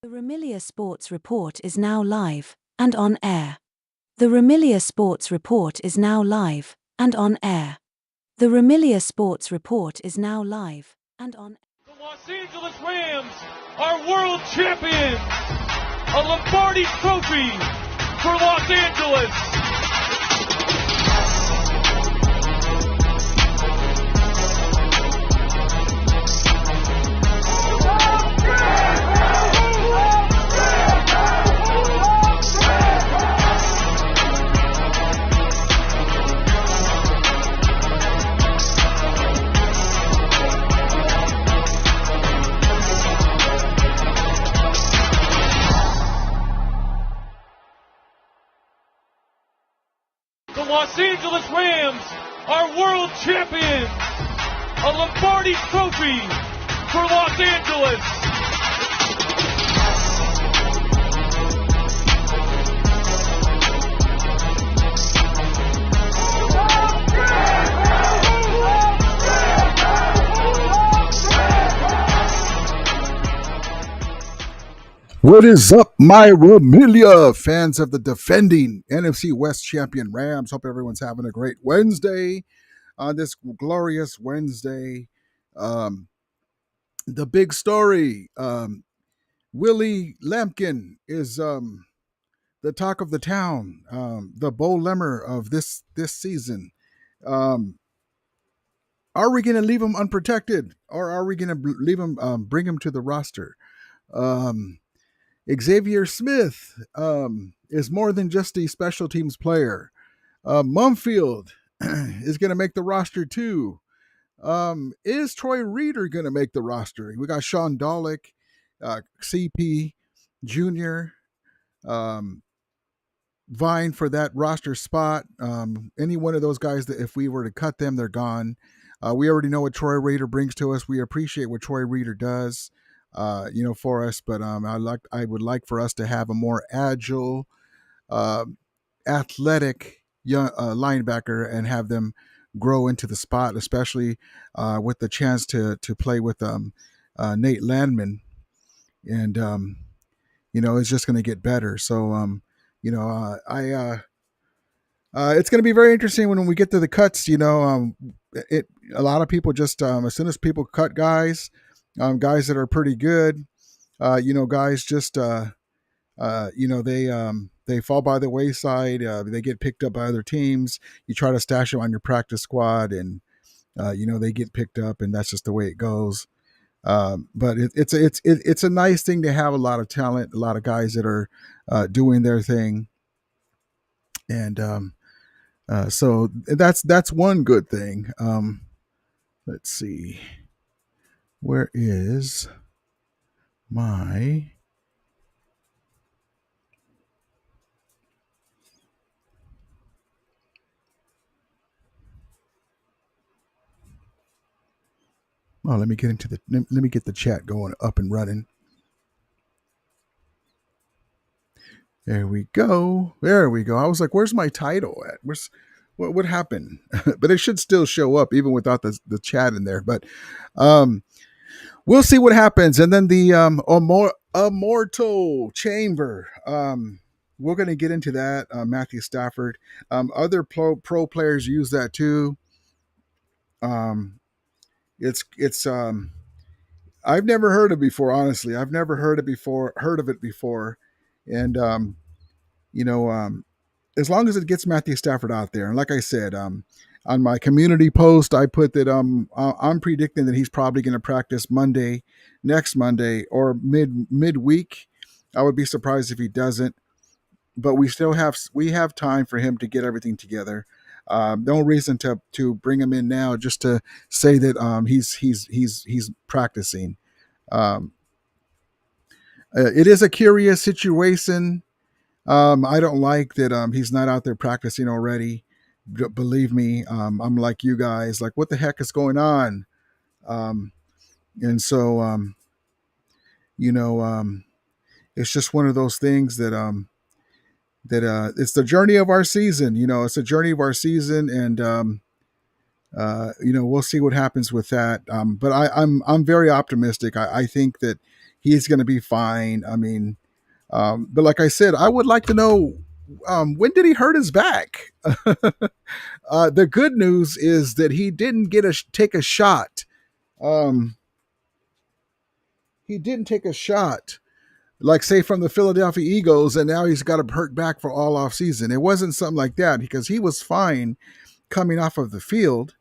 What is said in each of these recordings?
The Ramilia Sports Report is now live and on air. The Ramilia Sports Report is now live and on air. The Ramilia Sports Report is now live and on air. The Los Angeles Rams are world champions! A Lombardi Trophy for Los Angeles! The Los Angeles Rams are world champions! A Lombardi Trophy for Los Angeles! What is up, my Ramilia fans of the defending NFC West champion Rams? Hope everyone's having a great Wednesday on this glorious Wednesday. The big story, Willie Lampkin is the talk of the town, the Bo Lemmer of this season. Are we going to leave him unprotected, or are we going to leave him, bring him to the roster? Xavier Smith is more than just a special teams player. Mumfield is going to make the roster too. Is Troy Reeder going to make the roster? We got Sean Dollick, CP Jr., vying for that roster spot. Any one of those guys that if we were to cut them, they're gone. We already know what Troy Reeder brings to us. We appreciate what Troy Reeder does. For us, but I would like for us to have a more agile, athletic young linebacker and have them grow into the spot, especially with the chance to play with Nate Landman, and it's just going to get better. So it's going to be very interesting when we get to the cuts. A lot of people just as soon as people cut guys. Guys that are pretty good, guys just, they fall by the wayside. They get picked up by other teams. You try to stash them on your practice squad, and they get picked up, and that's just the way it goes. But it's a nice thing to have a lot of talent, a lot of guys that are doing their thing, and so that's one good thing. Let's see. Where is my let me get the chat going up and running. There we go. I was like, where's my title at? What happened? But it should still show up even without the chat in there. But we'll see what happens. And then the Ammortal Chamber. We're going to get into that. Matthew Stafford. Other pro players use that too. It's I've never heard of it before, honestly. I've never heard of it before. And as long as it gets Matthew Stafford out there. And like I said, on my community post, I put that I'm predicting that he's probably going to practice next Monday, or midweek. I would be surprised if he doesn't. But we have time for him to get everything together. No reason to bring him in now just to say that he's practicing. It is a curious situation. I don't like that he's not out there practicing already. Believe me, I'm like you guys, like, what the heck is going on? And so, it's just one of those things that it's the journey of our season. It's a journey of our season, and we'll see what happens with that. But I'm very optimistic. I think that He's going to be fine. I mean, but like I said, I would like to know when did he hurt his back? The good news is that he didn't take a shot. Um, he didn't take a shot, like say from the Philadelphia Eagles, and now he's got a hurt back for all off season. It wasn't something like that because he was fine coming off of the field.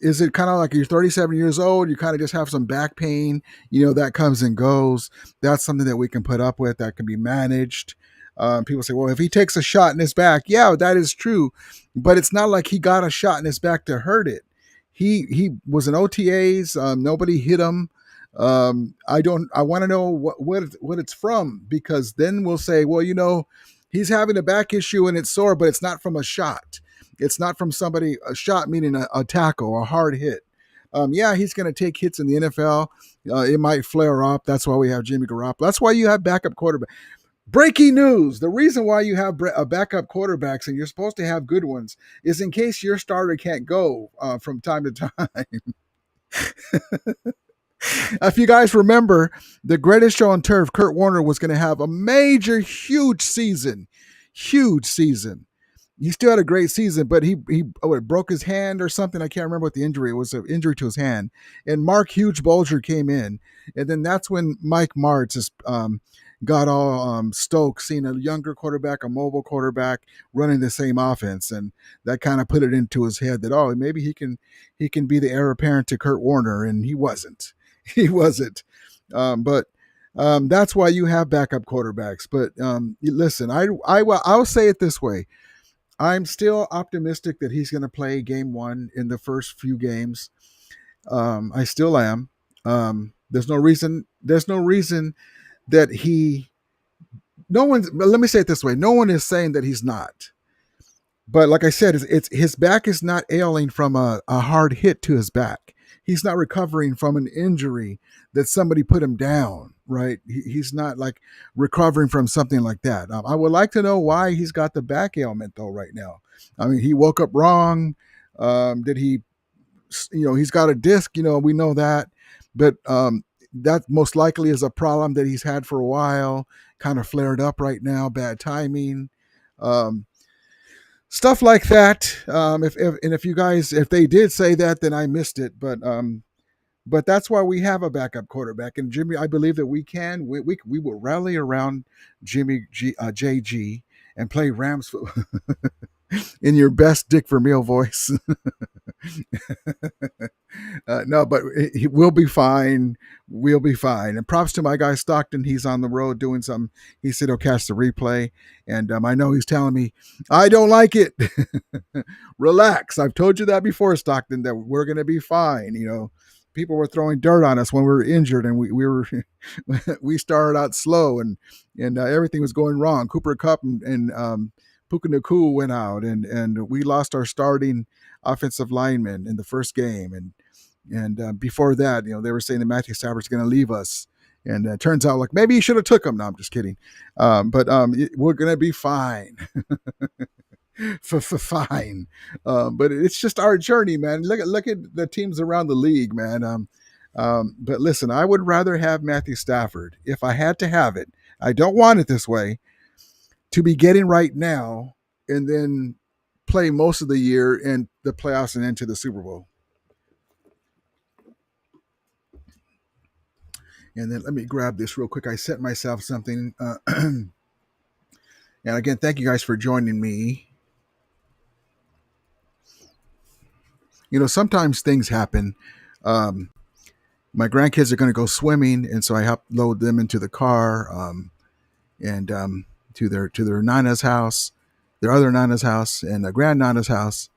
Is it kind of like you're 37 years old, you kind of just have some back pain, that comes and goes. That's something that we can put up with, that can be managed. People say, well, if he takes a shot in his back, yeah, that is true, but it's not like he got a shot in his back to hurt it. He was in OTAs. Nobody hit him. I want to know what it's from, because then we'll say, well, he's having a back issue and it's sore, but it's not from a shot. It's not from somebody, a shot meaning a tackle, a hard hit. Yeah, he's going to take hits in the NFL. It might flare up. That's why we have Jimmy Garoppolo. That's why you have backup quarterback. Breaking news. The reason why you have backup quarterbacks, and you're supposed to have good ones, is in case your starter can't go from time to time. If you guys remember, the greatest show on turf, Kurt Warner was going to have a major, huge season. Huge season. He still had a great season, but he broke his hand or something. I can't remember what the injury was. An injury to his hand. And Mark Huge Bulger came in, and then that's when Mike Martz got all stoked, seeing a younger quarterback, a mobile quarterback running the same offense, and that kind of put it into his head that maybe he can be the heir apparent to Kurt Warner, and he wasn't. He wasn't. But that's why you have backup quarterbacks. But listen, I'll say it this way. I'm still optimistic that he's going to play game one in the first few games. I still am. There's no reason that let me say it this way. No one is saying that he's not. But like I said, it's his back is not ailing from a hard hit to his back. He's not recovering from an injury that somebody put him down, right? He's not like recovering from something like that. I would like to know why he's got the back ailment though right now. I mean, he woke up wrong. Did he, he's got a disc, we know that, but that most likely is a problem that he's had for a while, kind of flared up right now, bad timing. Stuff like that. If you guys, if they did say that, then I missed it. But that's why we have a backup quarterback. And Jimmy, I believe that we will rally around Jimmy JG and play Rams in your best Dick Vermeil voice. No, but we'll be fine. We'll be fine. And props to my guy Stockton. He's on the road doing something. He said he'll catch the replay. And I know he's telling me, I don't like it. Relax. I've told you that before, Stockton, that we're going to be fine. People were throwing dirt on us when we were injured, and we started out slow, and everything was going wrong. Cooper Kupp and Puka Nacua went out, and we lost our starting offensive lineman in the first game, and before that, they were saying that Matthew Stafford's going to leave us, and it turns out like maybe he should have took him. No, I'm just kidding. But we're going to be fine. Fine. But it's just our journey, man. Look at the teams around the league, man. But listen, I would rather have Matthew Stafford if I had to have it. I don't want it this way, to be getting right now and then play most of the year in the playoffs and into the Super Bowl. And then let me grab this real quick. I sent myself something. And again, thank you guys for joining me. Sometimes things happen. My grandkids are going to go swimming, and so I help load them into the car and to their nana's house, their other nana's house, and a grand nana's house,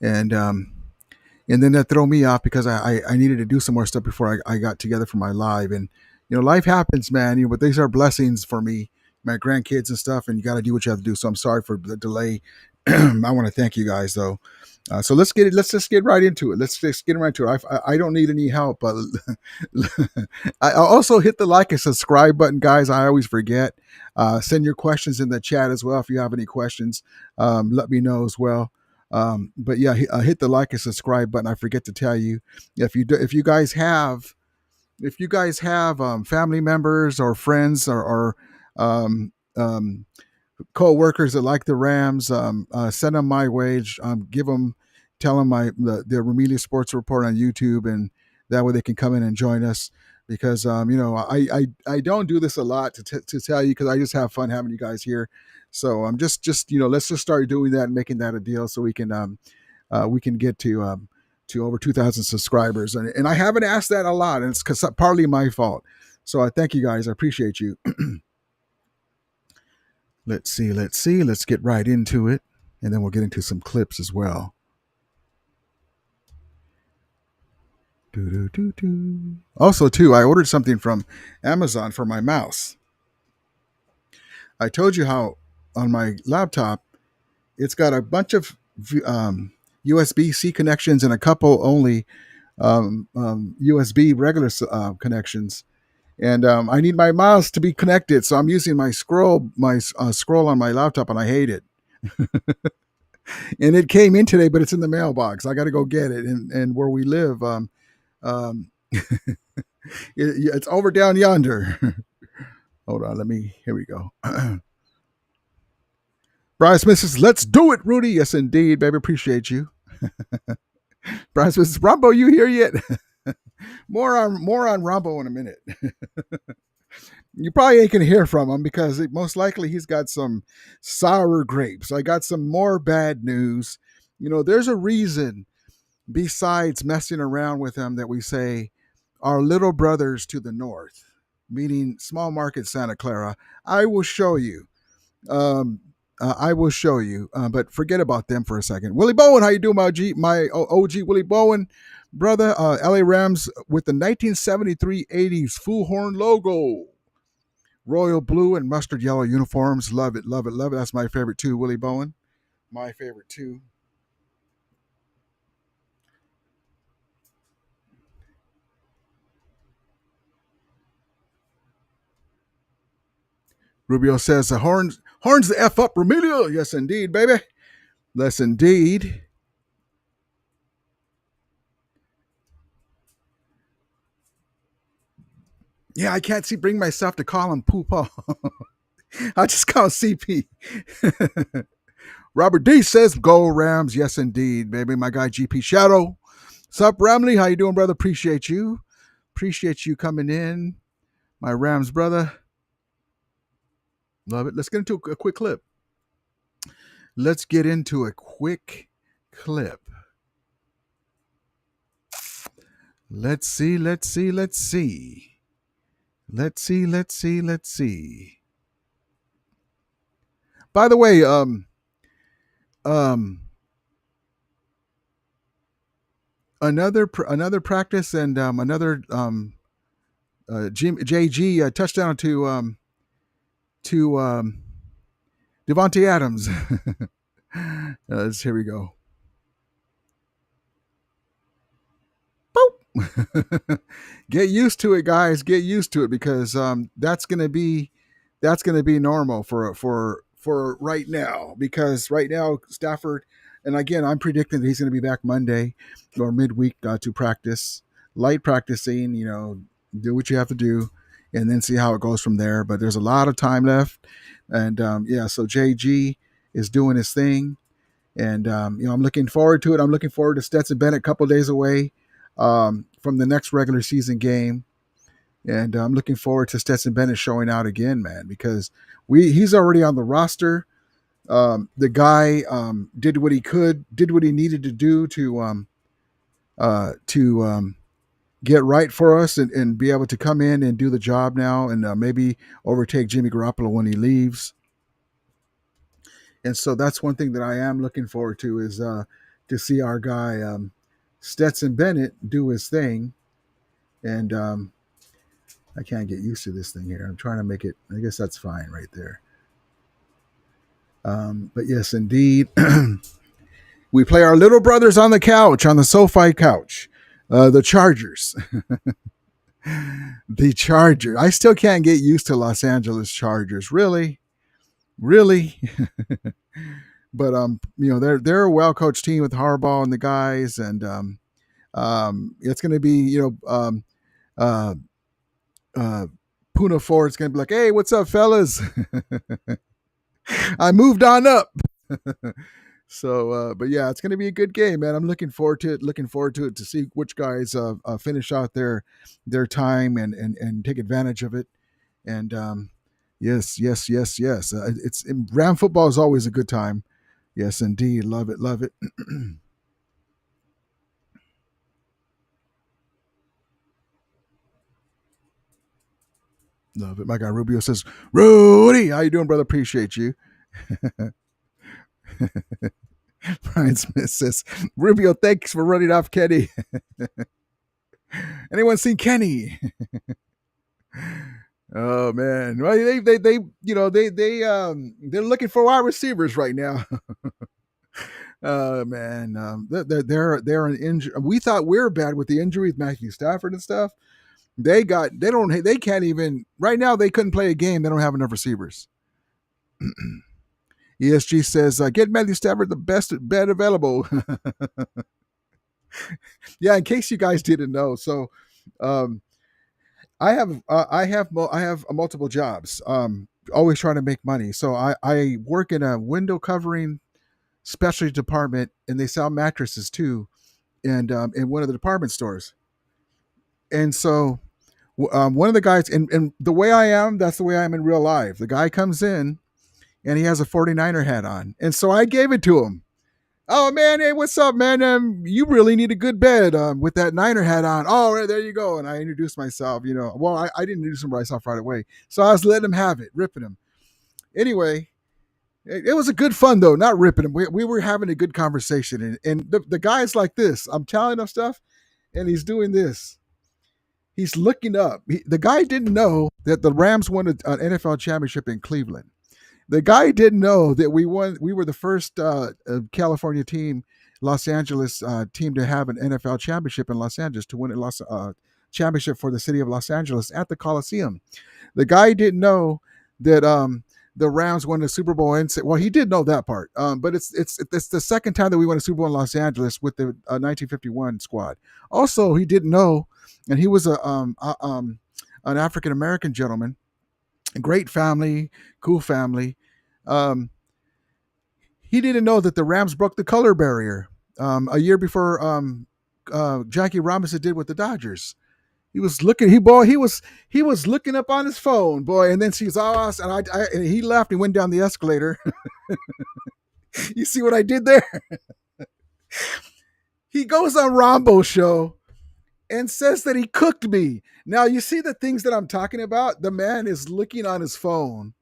and then that throw me off because I needed to do some more stuff before I got together for my live. And life happens, man. But these are blessings for me, my grandkids and stuff, and you got to do what you have to do. So I'm sorry for the delay. I want to thank you guys though. So let's just get right into it. Let's just get right into it. I don't need any help, but I also hit the like and subscribe button, guys. I always forget. Send your questions in the chat as well. If you have any questions, let me know as well. But yeah, hit the like and subscribe button. I forget to tell you, if you guys have if you guys have family members or friends or um, um, co-workers that like the Rams, send them my way. Give them, tell them the Remelia Sports Report on YouTube, and that way they can come in and join us. Because I don't do this a lot to tell you, because I just have fun having you guys here. So I'm just let's just start doing that and making that a deal, so we can get to over 2,000 subscribers, and I haven't asked that a lot, and it's because partly my fault. So I thank you guys. I appreciate you. Let's see. Let's get right into it, and then we'll get into some clips as well. Also, too, I ordered something from Amazon for my mouse. I told you how on my laptop it's got a bunch of USB-C connections and a couple only USB regular connections. And I need my mouse to be connected, so I'm using my scroll on my laptop, and I hate it. And it came in today, but it's in the mailbox. I got to go get it. And where we live, it's over down yonder. Hold on, here we go. Brian Smith says, "Let's do it, Rudy." Yes, indeed, baby. Appreciate you. Brian Smith says, "Rumbo, you here yet?" more on Rumbo in a minute. You probably ain't gonna hear from him, because most likely he's got some sour grapes. I got some more bad news. There's a reason besides messing around with them that we say our little brothers to the north, meaning small market Santa Clara. I will show you. I will show you, but forget about them for a second. Willie Bowen, how you doing, my OG Willie Bowen, brother? LA Rams with the 1973-80s Fool Horn logo. Royal blue and mustard yellow uniforms. Love it, love it, love it. That's my favorite too, Willie Bowen. My favorite too. Rubio says, horns the F up, Remelia. Yes, indeed, baby. Yes, indeed. Yeah, I can't bring myself to call him Poopa. I just call him CP. Robert D says, "Go Rams." Yes, indeed, baby. My guy GP Shadow. Sup, Ramley? How you doing, brother? Appreciate you. Appreciate you coming in. My Rams brother. Love it. Let's get into a quick clip. Let's see. By the way, another practice, and another JG touchdown to Devontae Adams. Here we go. Boop. Get used to it, guys. Get used to it, because that's gonna be normal for right now. Because right now Stafford, and again, I'm predicting that he's going to be back Monday or midweek to practice, light practicing. Do what you have to do, and then see how it goes from there. But there's a lot of time left, and so JG is doing his thing. And I'm looking forward to it. I'm looking forward to Stetson Bennett a couple days away from the next regular season game, and I'm looking forward to Stetson Bennett showing out again, man, because he's already on the roster. The guy did what he needed to do to get right for us, and be able to come in and do the job now, and maybe overtake Jimmy Garoppolo when he leaves. And so that's one thing that I am looking forward to, is to see our guy Stetson Bennett do his thing. And I can't get used to this thing here. I'm trying to make it. I guess that's fine right there. But yes, indeed. We play our little brothers on the couch, on the SoFi couch. The Chargers. The Chargers. I still can't get used to Los Angeles Chargers. Really? But they're a well coached team with Harbaugh and the guys, and it's going to be uh, Puna Ford's gonna be like, "Hey, what's up, fellas? I moved on up." So, but yeah, it's gonna be a good game, man. I'm looking forward to it. Looking forward to it to see which guys finish out their time and take advantage of it. And yes, yes, yes, yes. It's Ram football is always a good time. Yes, indeed. Love it, love it. Love it. My guy Rubio says, Rudy, how you doing, brother? Appreciate you. Brian Smith says, Rubio, thanks for running off Kenny. Anyone seen Kenny? Oh man, well they they're looking for wide receivers right now. Oh man, they're an injury. We thought we were bad with the injuries, Matthew Stafford and stuff. They can't even right now. They couldn't play a game. They don't have enough receivers. ESG says, get Matthew Stafford the best bet available. Yeah, in case you guys didn't know, so um, I have multiple jobs. Always trying to make money. So I work in a window covering specialty department, and they sell mattresses too, and in one of the department stores. And so one of the guys, and the way I am, that's the way I am in real life. The guy comes in and he has a 49er hat on, and so I gave it to him. Oh man, hey, what's up, man? You really need a good bed with that Niner hat on. Oh, right, there you go. And I introduced myself. Well, I didn't introduce myself right away, so I was letting him have it, ripping him. Anyway, it was a good fun though, not ripping him. We were having a good conversation, and the guy's like this. I'm telling him stuff, and he's doing this. He's looking up. The guy didn't know that the Rams won an NFL championship in Cleveland. The guy didn't know that we won. We were the first California team, Los Angeles team to have an NFL championship in Los Angeles, to win a championship for the city of Los Angeles at the Coliseum. The guy didn't know that the Rams won the Super Bowl, and well, he did know that part. But it's the second time that we won a Super Bowl in Los Angeles with the 1951 squad. Also, he didn't know, and he was an African American gentleman, a great family, cool family. Um, he didn't know that the Rams broke the color barrier a year before Jackie Robinson did with the Dodgers. He was looking. He was looking up on his phone, boy, and then she's all, and he left and went down the escalator. You see what I did there? He goes on Rambo's show and says that he cooked me. Now you see the things that I'm talking about. The man is looking on his phone.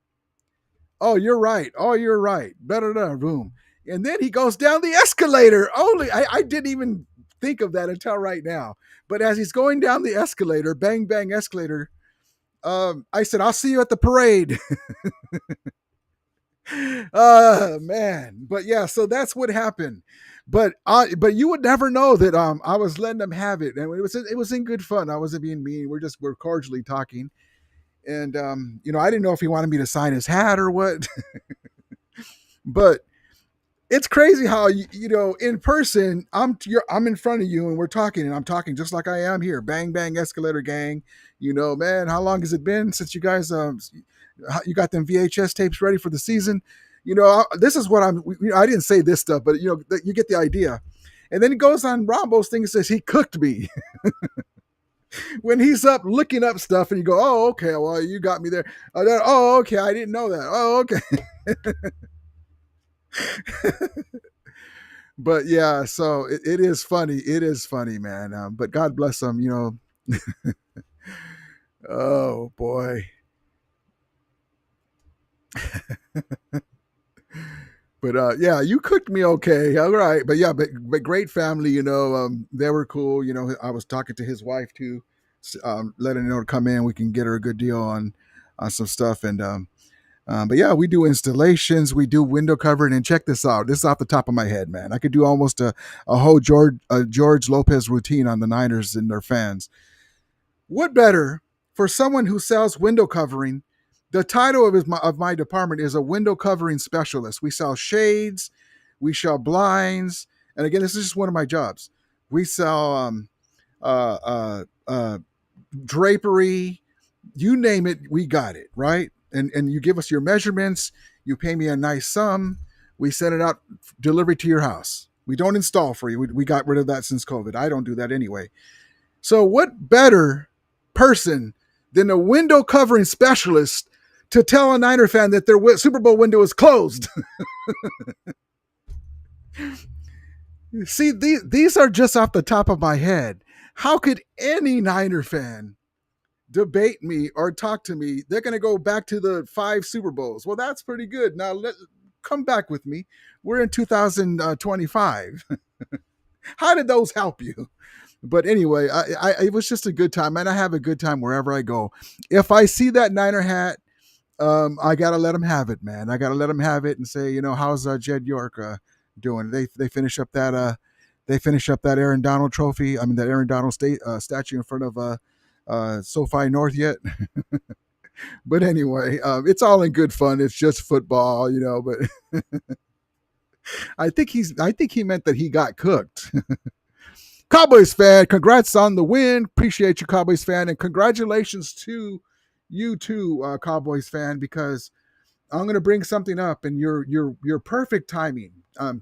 Oh, you're right. Oh, you're right. Better than boom. And then he goes down the escalator. I didn't even think of that until right now. But as he's going down the escalator, bang, bang escalator, I said, I'll see you at the parade. Man. But yeah, so that's what happened. But you would never know that I was letting them have it. And it was in good fun. I wasn't being mean. We're cordially talking. And I didn't know if he wanted me to sign his hat or what. But it's crazy how in person I'm in front of you and we're talking, and I'm talking just like I am here. Bang bang escalator gang. Man, how long has it been since you guys you got them VHS tapes ready for the season? This is what I didn't say this stuff, but you get the idea. And then he goes on Rambo's thing and says he cooked me. When he's up looking up stuff and you go, oh, okay, well, you got me there. Oh, okay, I didn't know that. Oh, okay. But yeah, so it is funny. It is funny, man. But God bless them, Oh, boy. But yeah, you cooked me okay. All right. But yeah, but great family, they were cool. I was talking to his wife too, letting her know to come in. We can get her a good deal on some stuff. And but yeah, we do installations, we do window covering, and check this out. This is off the top of my head, man. I could do almost a whole George Lopez routine on the Niners and their fans. What better for someone who sells window covering? The title of my department is a window covering specialist. We sell shades, we sell blinds, and again, this is just one of my jobs. We sell uh, drapery, You name it, we got it, right? And you give us your measurements, you pay me a nice sum, we send it out, delivery to your house. We don't install for you. We got rid of that since COVID. I don't do that anyway. So what better person than a window covering specialist to tell a Niner fan that their Super Bowl window is closed? See, these are just off the top of my head. How could any Niner fan debate me or talk to me? They're going to go back to the 5 Super Bowls. Well, that's pretty good. Now, come back with me. We're in 2025. How did those help you? But anyway, it was just a good time, and I have a good time wherever I go. If I see that Niner hat, I gotta let him have it, man. I gotta let him have it and say, how's Jed York doing? They finish up that Aaron Donald trophy. I mean, that Aaron Donald statue in front of SoFi North yet? But anyway, it's all in good fun. It's just football, But I think he meant that he got cooked. Cowboys fan, congrats on the win. Appreciate you, Cowboys fan, and congratulations to you too, Cowboys fan, because I'm going to bring something up, and your perfect timing.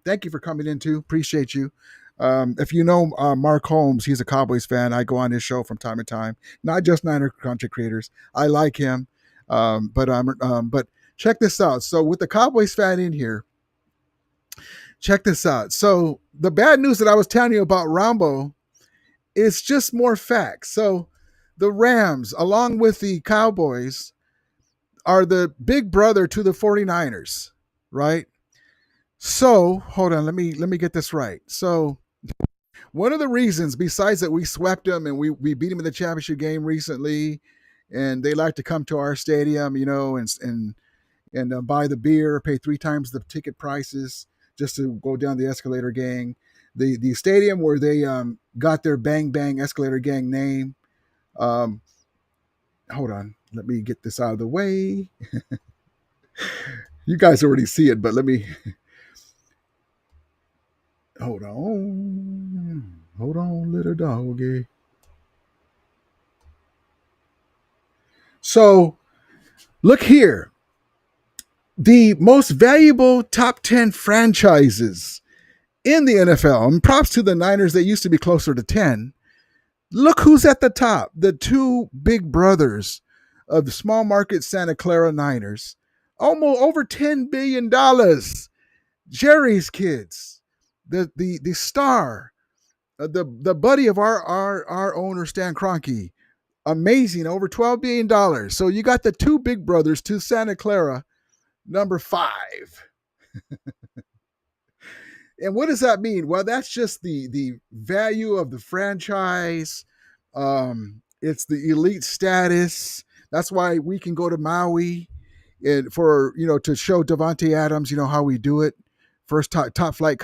Thank you for coming in too. Appreciate you. If you know Mark Holmes, he's a Cowboys fan. I go on his show from time to time. Not just Niner content creators. I like him, but check this out. So with the Cowboys fan in here, check this out. So the bad news that I was telling you about Rambo is just more facts. So the Rams, along with the Cowboys, are the big brother to the 49ers, right? So hold on, let me get this right. So one of the reasons, besides that we swept them and we beat them in the championship game recently, and they like to come to our stadium, and buy the beer, pay 3 times the ticket prices just to go down the Escalator Gang. The stadium where they got their Bang Bang Escalator Gang name. Hold on, let me get this out of the way. You guys already see it, but let me. Hold on, little doggy. So, look here. The most valuable top 10 franchises in the NFL, and props to the Niners, they used to be closer to 10. Look who's at the top. The 2 big brothers of the small market Santa Clara Niners. Almost over $10 billion. Jerry's kids. The star. The buddy of our owner, Stan Kroenke. Amazing. Over $12 billion. So you got the 2 big brothers to Santa Clara. Number 5. And what does that mean? Well, that's just the value of the franchise. It's the elite status. That's why we can go to Maui and to show Devontae Adams, how we do it. First top flight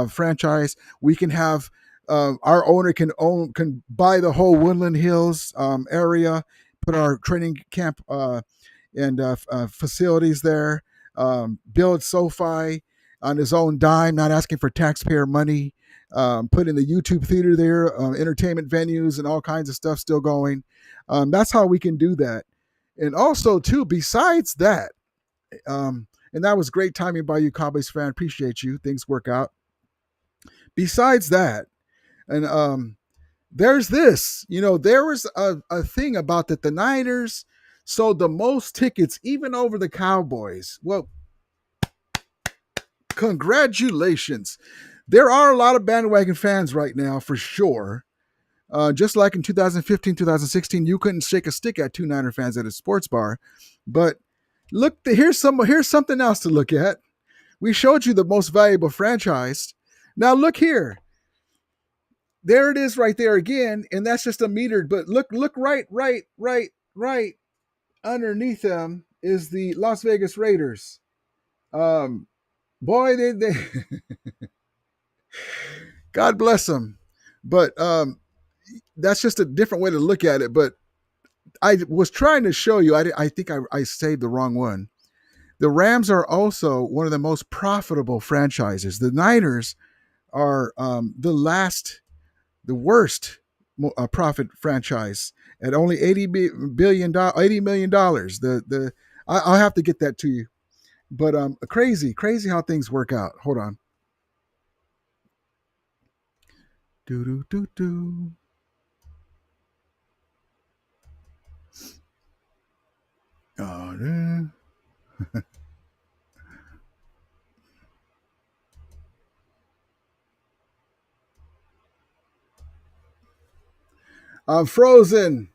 franchise. We can have our owner can buy the whole Woodland Hills area, put our training camp and facilities there. Build SoFi on his own dime, not asking for taxpayer money. Putting the YouTube theater there, entertainment venues and all kinds of stuff still going. That's how we can do that. And also, too, besides that, and that was great timing by you, Cowboys fan. Appreciate you. Things work out. Besides that, and there's this. There was a thing about that the Niners sold the most tickets, even over the Cowboys. Well, congratulations. There are a lot of bandwagon fans right now, for sure. Just like in 2015, 2016, you couldn't shake a stick at 2 Niner fans at a sports bar. But look, here's something else to look at. We showed you the most valuable franchise. Now look here. There it is right there again, and that's just a metered. But look right underneath them is the Las Vegas Raiders. Boy, they God bless them. But that's just a different way to look at it. But I was trying to show you, I think I saved the wrong one. The Rams are also one of the most profitable franchises. The Niners are the worst profit franchise. at only $80 million. I'll have to get that to you. But crazy how things work out. Hold on. Do do do do. Oh, I'm frozen.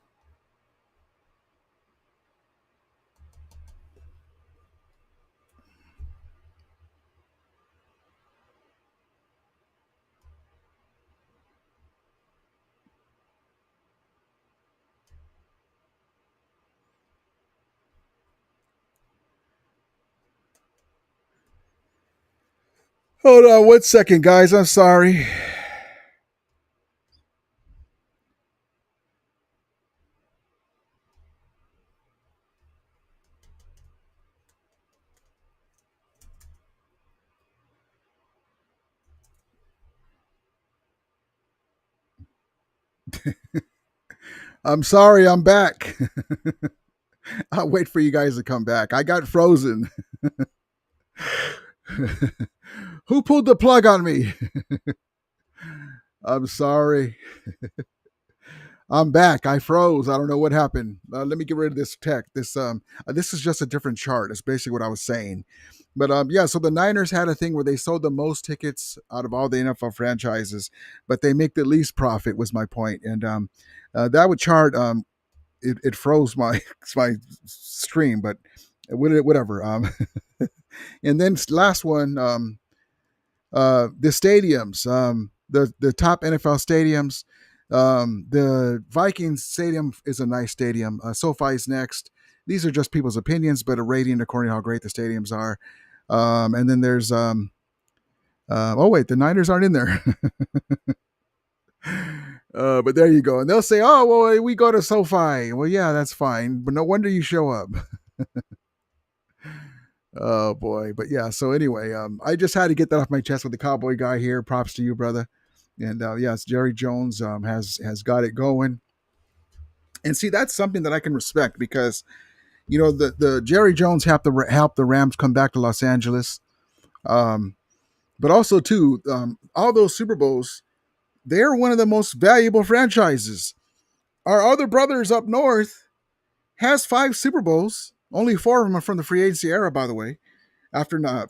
Hold on 1 second, guys. I'm sorry. I'm sorry. I'm back. I'll wait for you guys to come back. I got frozen. Who pulled the plug on me? I'm sorry. I'm back. I froze. I don't know what happened. Let me get rid of this tech. This is just a different chart. It's basically what I was saying. But yeah, so the Niners had a thing where they sold the most tickets out of all the NFL franchises, but they make the least profit. Was my point. And that would chart. It froze my my stream, but whatever. And then last one. The stadiums, the top NFL stadiums. The Vikings stadium is a nice stadium. SoFi is next. These are just people's opinions, but a rating according to how great the stadiums are. And then there's oh wait, the Niners aren't in there. But there you go. And they'll say, oh well, we go to SoFi. Well, yeah, that's fine, but no wonder you show up. Oh boy, but yeah. So anyway, I just had to get that off my chest with the Cowboy guy here. Props to you, brother. And yes, Jerry Jones has got it going. And see, that's something that I can respect because you know the Jerry Jones helped the Rams come back to Los Angeles. But also too, all those Super Bowls, they're one of the most valuable franchises. Our other brothers up north has 5 Super Bowls. Only 4 of them are from the free agency era, by the way.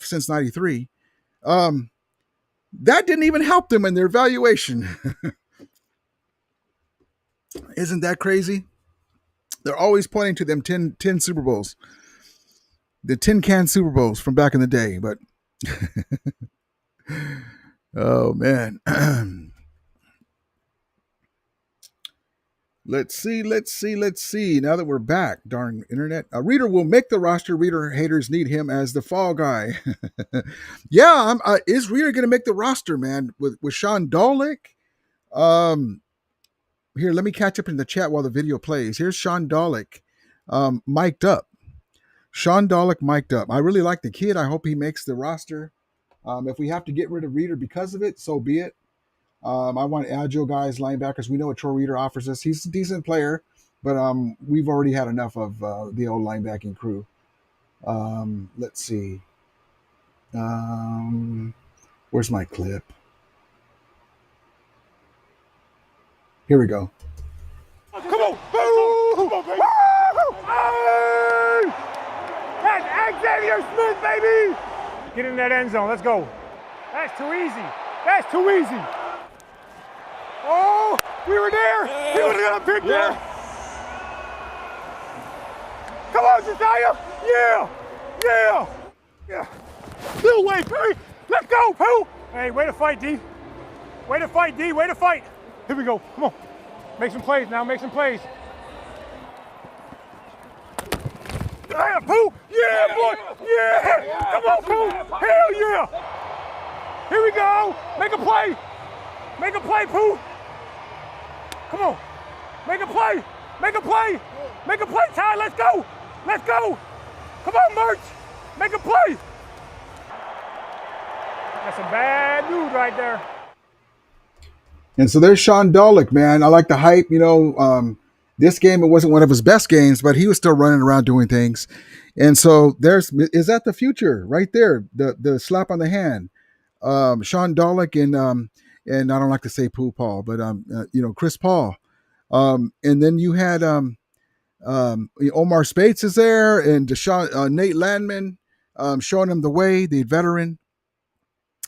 Since '93, that didn't even help them in their valuation. Isn't that crazy? They're always pointing to them 10 Super Bowls, the tin can Super Bowls from back in the day. But oh man. Let's see. Now that we're back, darn internet. A reader will make the roster. Reader haters need him as the fall guy. Yeah, is Reader going to make the roster, man? With Sean Dolick? Here, let me catch up in the chat while the video plays. Here's Sean Dolick, mic'd up. Sean Dolick mic'd up. I really like the kid. I hope he makes the roster. If we have to get rid of Reader because of it, so be it. I want agile guys, linebackers. We know what Troy Reader offers us. He's a decent player, but we've already had enough of the old linebacking crew. Let's see. Where's my clip? Here we go. Come on, come on, baby. Hey! That's Xavier Smith, baby. Get in that end zone. Let's go. That's too easy. That's too easy. Oh, we were there. He would have got a pick there. Come on, Josiah. Yeah. Still wait, Perry. Let's go, Pooh. Hey, way to fight, D. Way to fight, D. Way to fight. Here we go. Come on. Make some plays now. Make some plays. Yeah, Pooh. Yeah, boy. Yeah. Come on, Pooh. Hell yeah. Here we go. Make a play. Make a play, Pooh. Come on. Make a play. Make a play. Make a play, Ty. Let's go. Let's go. Come on, Merch. Make a play. That's a bad dude right there. And so there's Sean Dolick, man. I like the hype. You know, This game, it wasn't one of his best games, but he was still running around doing things. And so is that the future right there? The slap on the hand. Sean Dollick and I don't like to say Pooh Paul, but Chris Paul. And then you had Omar Spates is there, and Nate Landman showing him the way, the veteran,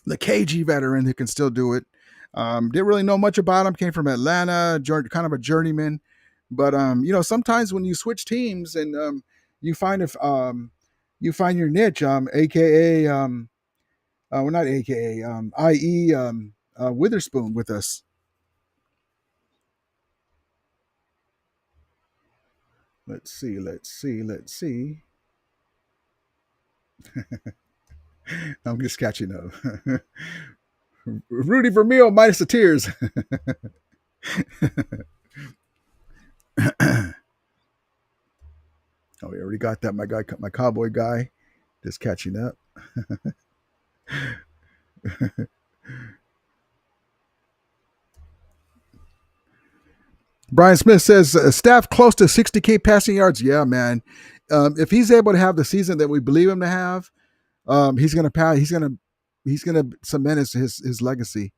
the KG veteran who can still do it. Didn't really know much about him. Came from Atlanta, kind of a journeyman. But sometimes when you switch teams and you find you find your niche, aka well, not aka, i.e. Witherspoon with us. Let's see. I'm just catching up. Rudy Vermeil minus the tears. Oh, we already got that. My cowboy guy, just catching up. Brian Smith says staff close to 60K passing yards. Yeah, man. If he's able to have the season that we believe him to have, he's going to pass. He's going to cement his legacy.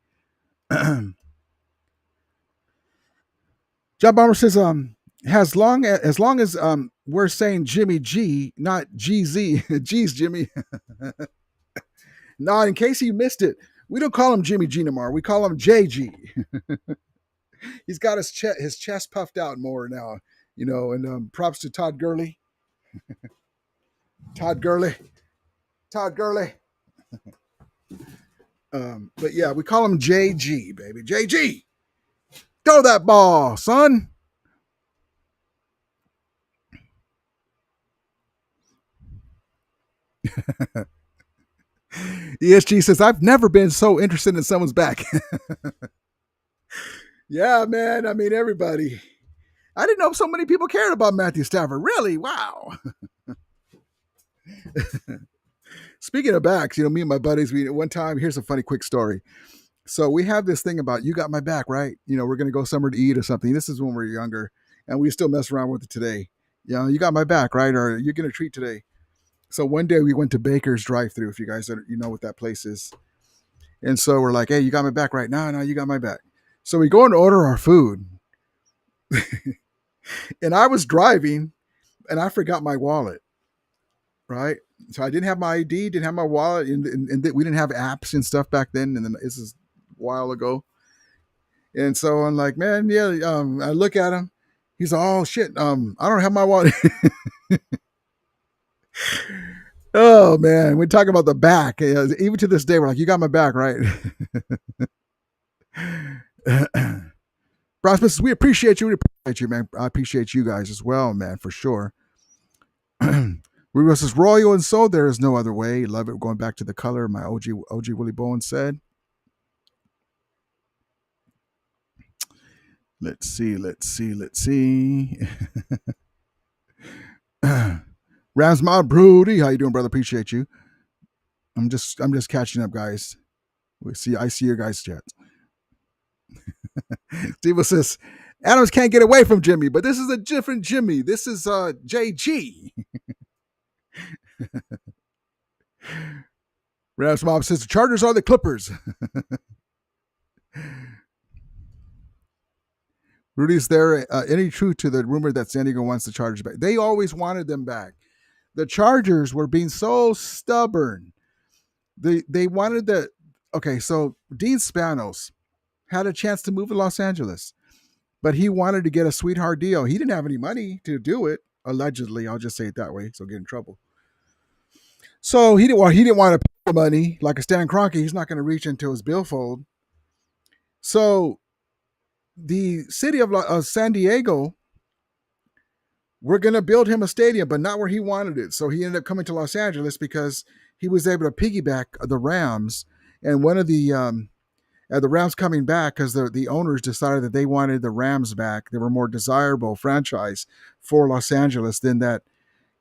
John Bomber says as long as we're saying Jimmy G, not GZ. G's Jimmy. No, in case you missed it, we don't call him Jimmy G anymore. We call him JG. He's got his chest puffed out more now, and props to Todd Gurley. Todd Gurley. But yeah, we call him JG, baby. JG. Throw that ball, son. ESG says, I've never been so interested in someone's back. Yeah, man. I mean, everybody. I didn't know so many people cared about Matthew Stafford. Really? Wow. Speaking of backs, me and my buddies, one time, here's a funny quick story. So we have this thing about, you got my back, right? We're going to go somewhere to eat or something. This is when we're younger, and we still mess around with it today. You got my back, right? Or you're going to treat today. So one day we went to Baker's drive-thru, if you guys know what that place is. And so we're like, hey, you got my back, right? No, you got my back. So we go and order our food. And I was driving, and I forgot my wallet, right? So I didn't have my ID, didn't have my wallet, and we didn't have apps and stuff back then. And then this is a while ago. And so I'm like, man, yeah. I look at him. He's like, oh shit, I don't have my wallet. Oh man, we're talking about the back. Even to this day, we're like, you got my back, right? Prospects, we appreciate you. We appreciate you, man. I appreciate you guys as well, man, for sure. Ruby says, royal and so there is no other way. Love it. Going back to the color, my OG Willie Bowen said. Let's see. Rams Mod Brody, how you doing, brother? Appreciate you. I'm just catching up, guys. I see your guys' chats. Steve says, Adams can't get away from Jimmy, but this is a different Jimmy. This is JG. Rams Mob says the Chargers are the Clippers. Rudy's there. Any truth to the rumor that San Diego wants the Chargers back? They always wanted them back. The Chargers were being so stubborn. They wanted the... Okay, so Dean Spanos had a chance to move to Los Angeles, but he wanted to get a sweetheart deal. He didn't have any money to do it, allegedly. I'll just say it that way, so get in trouble. So he didn't want to pay money like a Stan Kroenke. He's not going to reach into his billfold. So the city of San Diego, we're going to build him a stadium, but not where he wanted it. So he ended up coming to Los Angeles because he was able to piggyback the Rams. And one of the Rams coming back because the owners decided that they wanted the Rams back. They were a more desirable franchise for Los Angeles than that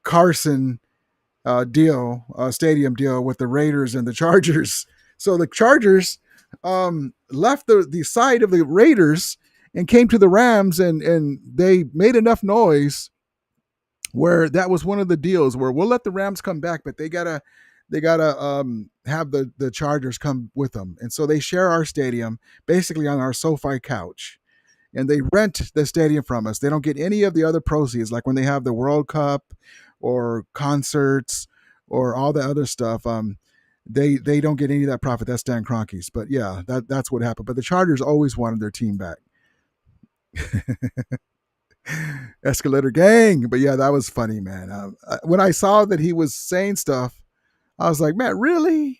Carson stadium deal with the Raiders and the Chargers. So the Chargers left the side of the Raiders and came to the Rams, and they made enough noise where that was one of the deals where we'll let the Rams come back, but they gotta have the Chargers come with them, and so they share our stadium basically on our SoFi couch, and they rent the stadium from us. They don't get any of the other proceeds, like when they have the World Cup or concerts or all the other stuff. They don't get any of that profit. That's Dan Kroenke's. But yeah, that's what happened. But the Chargers always wanted their team back. Escalator gang. But yeah, that was funny, man. When I saw that he was saying stuff, I was like, man, really?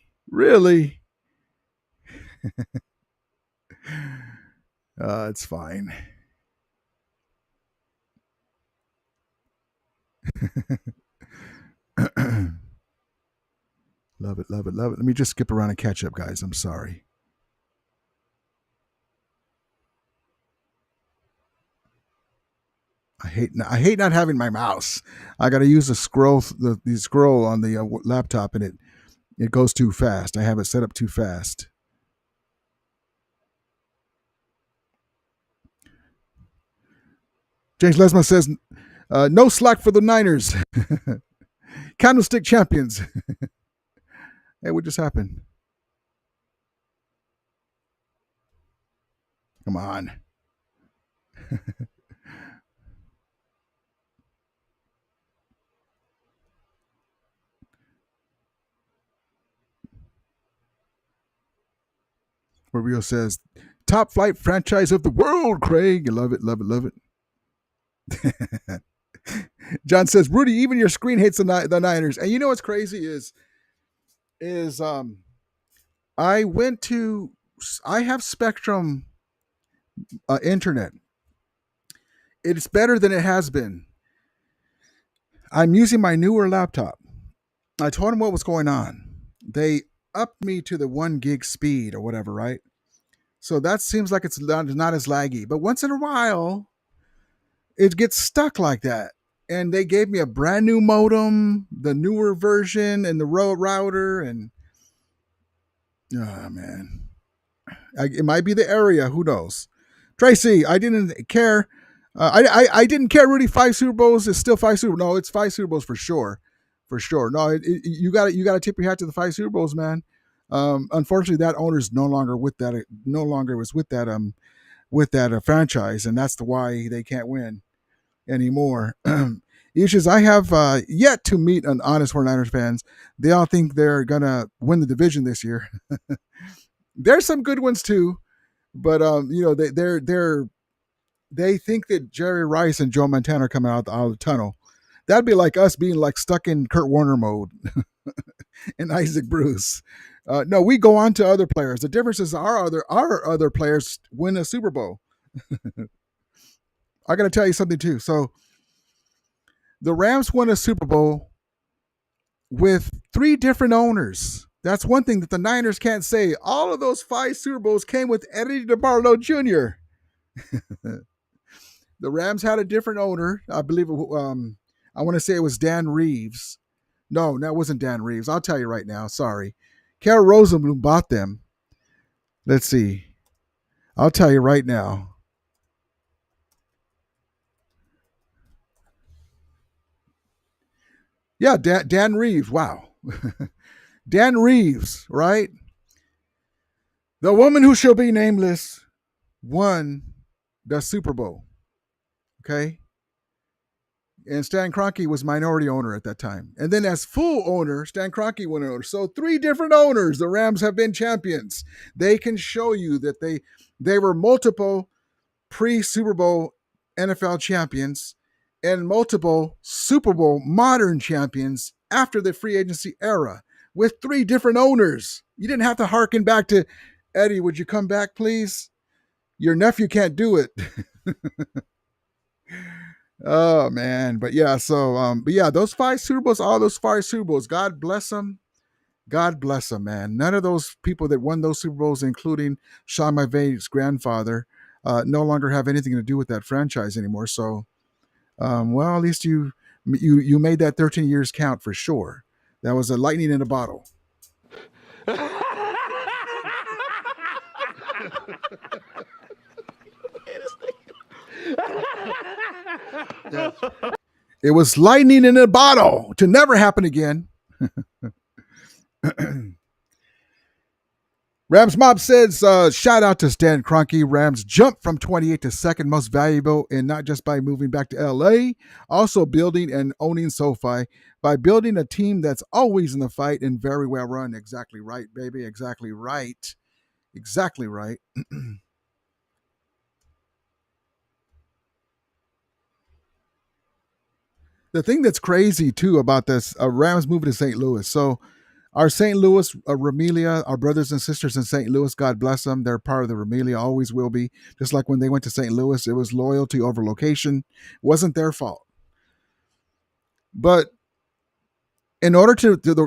It's fine. Love it. Let me just skip around and catch up, guys. I'm sorry. I hate not having my mouse. I got to use the scroll on the laptop, and it goes too fast. I have it set up too fast. James Lesma says, no slack for the Niners. Candlestick champions. Hey, what just happened? Come on. Mario says, top flight franchise of the world, Craig. You love it. John says, Rudy, even your screen hates the Niners. And you know what's crazy is I have Spectrum internet. It's better than it has been. I'm using my newer laptop. I told them what was going on. They upped me to the 1 gig speed or whatever, right? So that seems like it's not as laggy. But once in a while, it gets stuck like that. And they gave me a brand new modem, the newer version, and the router. And oh, man. It might be the area. Who knows? Tracy, I didn't care. I didn't care, Rudy. 5 Super Bowls is still 5 Super Bowls. No, it's 5 Super Bowls for sure. No, you got to tip your hat to the 5 Super Bowls, man. Unfortunately, that owner's no longer with that franchise, and that's why they can't win anymore. Issues I have yet to meet an honest 49ers fans. They all think they're gonna win the division this year. There's some good ones too, but they think that Jerry Rice and Joe Montana are coming out of the tunnel. That'd be like us being like stuck in Kurt Warner mode and Isaac Bruce. No, we go on to other players. The difference is our other players win a Super Bowl. I got to tell you something too. So the Rams won a Super Bowl with 3 different owners. That's one thing that the Niners can't say. All of those 5 Super Bowls came with Eddie DeBartolo Jr. The Rams had a different owner. I believe I want to say it was Dan Reeves. No, that wasn't Dan Reeves. I'll tell you right now. Sorry. Carol Rosenblum bought them. Let's see. I'll tell you right now. Yeah, Dan Reeves. Wow. Dan Reeves, right? The woman who shall be nameless won the Super Bowl. Okay? And Stan Kroenke was minority owner at that time. And then as full owner, Stan Kroenke went owner. So 3 different owners. The Rams have been champions. They can show you that they were multiple pre-Super Bowl NFL champions and multiple Super Bowl modern champions after the free agency era with 3 different owners. You didn't have to hearken back to, Eddie, would you come back, please? Your nephew can't do it. Oh man, but yeah, those 5 Super Bowls, all those 5 Super Bowls, God bless them, man. None of those people that won those Super Bowls, including Sean McVay's grandfather, no longer have anything to do with that franchise anymore. So, well, at least you made that 13 years count for sure. That was a lightning in a bottle. It was lightning in a bottle to never happen again. Rams Mob says, shout out to Stan Kroenke. Rams jumped from 28 to second most valuable, and not just by moving back to LA, also building and owning SoFi by building a team that's always in the fight and very well run. Exactly right, baby. Exactly right. Exactly right. The thing that's crazy too about this, Rams moving to St. Louis. So our St. Louis Ramelia, our brothers and sisters in St. Louis, God bless them. They're part of the Ramelia, always will be. Just like when they went to St. Louis, it was loyalty over location. It wasn't their fault. But in order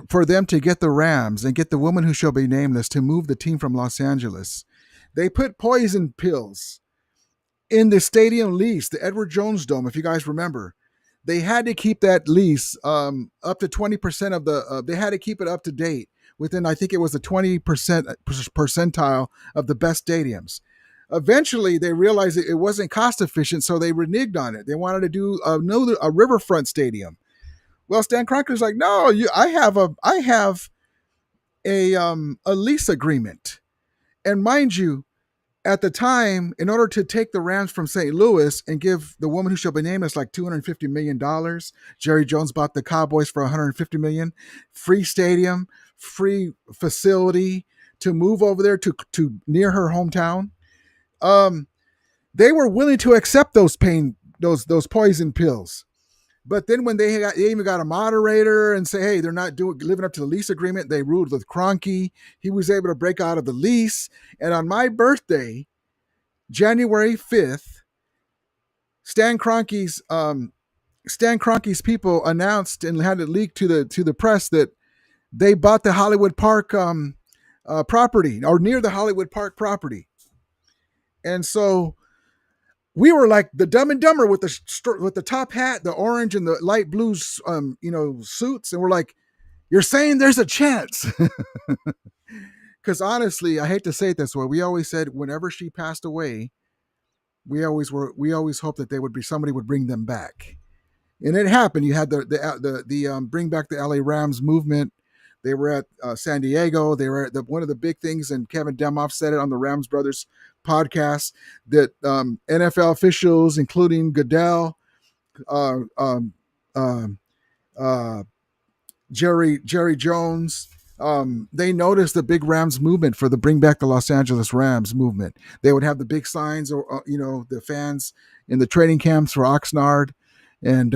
for them to get the Rams and get the woman who shall be nameless to move the team from Los Angeles, they put poison pills in the stadium lease, the Edward Jones Dome, if you guys remember. They had to keep that lease up to 20% of the, they had to keep it up to date within, I think it was the 20% percentile of the best stadiums. Eventually, they realized it wasn't cost efficient, so they reneged on it. They wanted to do a riverfront stadium. Well, Stan Kroenke's like, no, I have a lease agreement, and mind you, at the time, in order to take the Rams from St. Louis and give the woman who shall be nameless like $250 million, Jerry Jones bought the Cowboys for $150 million, free stadium, free facility to move over there to near her hometown. They were willing to accept those poison pills. But then when they even got a moderator and say, hey, they're not living up to the lease agreement, they ruled with Kroenke. He was able to break out of the lease. And on my birthday, January 5th, Stan Kroenke's people announced and had it leaked to the press that they bought the Hollywood Park property, or near the Hollywood Park property. And so we were like the Dumb and Dumber with the top hat, the orange and the light blue, suits, and we're like, "You're saying there's a chance?" Because honestly, I hate to say it this way, we always said whenever she passed away, we always hoped that somebody would bring them back, and it happened. You had the bring back the LA Rams movement. They were at San Diego. They were at one of the big things, and Kevin Demoff said it on the Rams Brothers podcast, that NFL officials, including Goodell, Jerry Jones, they noticed the big Rams movement for the Bring Back the Los Angeles Rams movement. They would have the big signs, or the fans in the training camps for Oxnard, and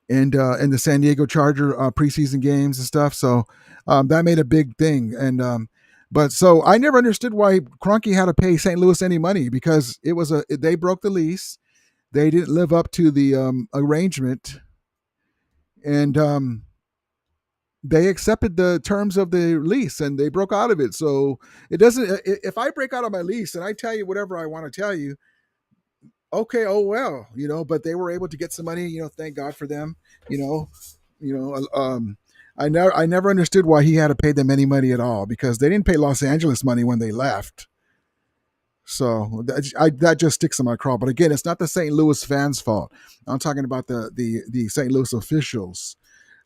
the San Diego Charger preseason games and stuff. So that made a big thing. And but so I never understood why Kroenke had to pay St. Louis any money, because they broke the lease. They didn't live up to the arrangement, and they accepted the terms of the lease and they broke out of it. So it doesn't. If I break out of my lease and I tell you whatever I want to tell you, okay, oh well, but they were able to get some money, thank God for them, I never understood why he had to pay them any money at all, because they didn't pay Los Angeles money when they left. So that just sticks in my craw. But again, it's not the St. Louis fans' fault. I'm talking about the St. Louis officials.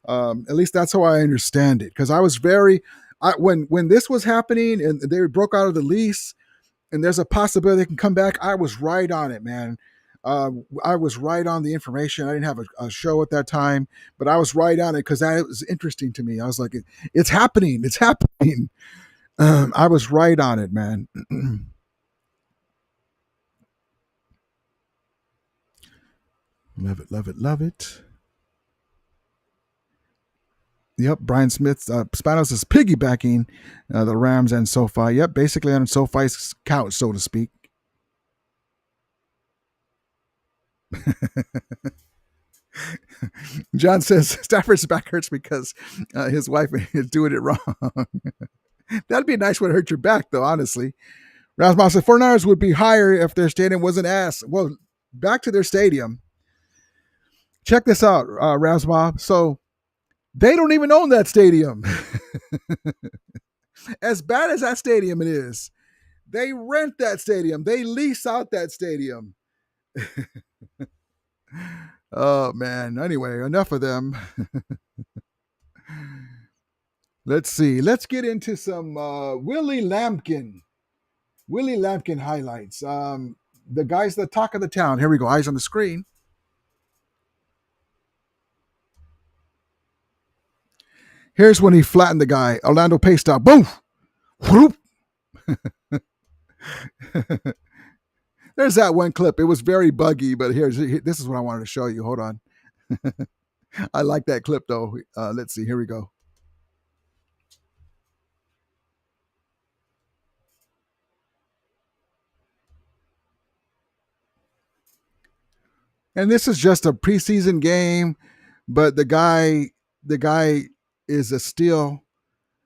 At least that's how I understand it. Because I was when this was happening and they broke out of the lease, and there's a possibility they can come back, I was right on it, man. I was right on the information. I didn't have a show at that time, but I was right on it because that was interesting to me. I was like, it's happening. It's happening. I was right on it, man. Love it, love it, love it. Yep, Brian Smith, Spanos is piggybacking the Rams and SoFi. Yep, basically on SoFi's couch, so to speak. John says Stafford's back hurts because his wife is doing it wrong. That'd be a nice way to hurt your back, though, honestly. Rasmus said 49ers would be higher if their stadium wasn't ass. Well, back to their stadium. Check this out, Rasmus. So they don't even own that stadium. As bad as that stadium is, they rent that stadium. They lease out that stadium. Oh man. Anyway, enough of them. Let's see. Let's get into some Willie Lampkin. Willie Lampkin highlights. The guy's the talk of the town. Here we go. Eyes on the screen. Here's when he flattened the guy. Orlando Pace stop. Boom. Whoop. There's that one clip. It was very buggy, but this is what I wanted to show you. Hold on. I like that clip though. Let's see. Here we go. And this is just a preseason game, but the guy is a steal.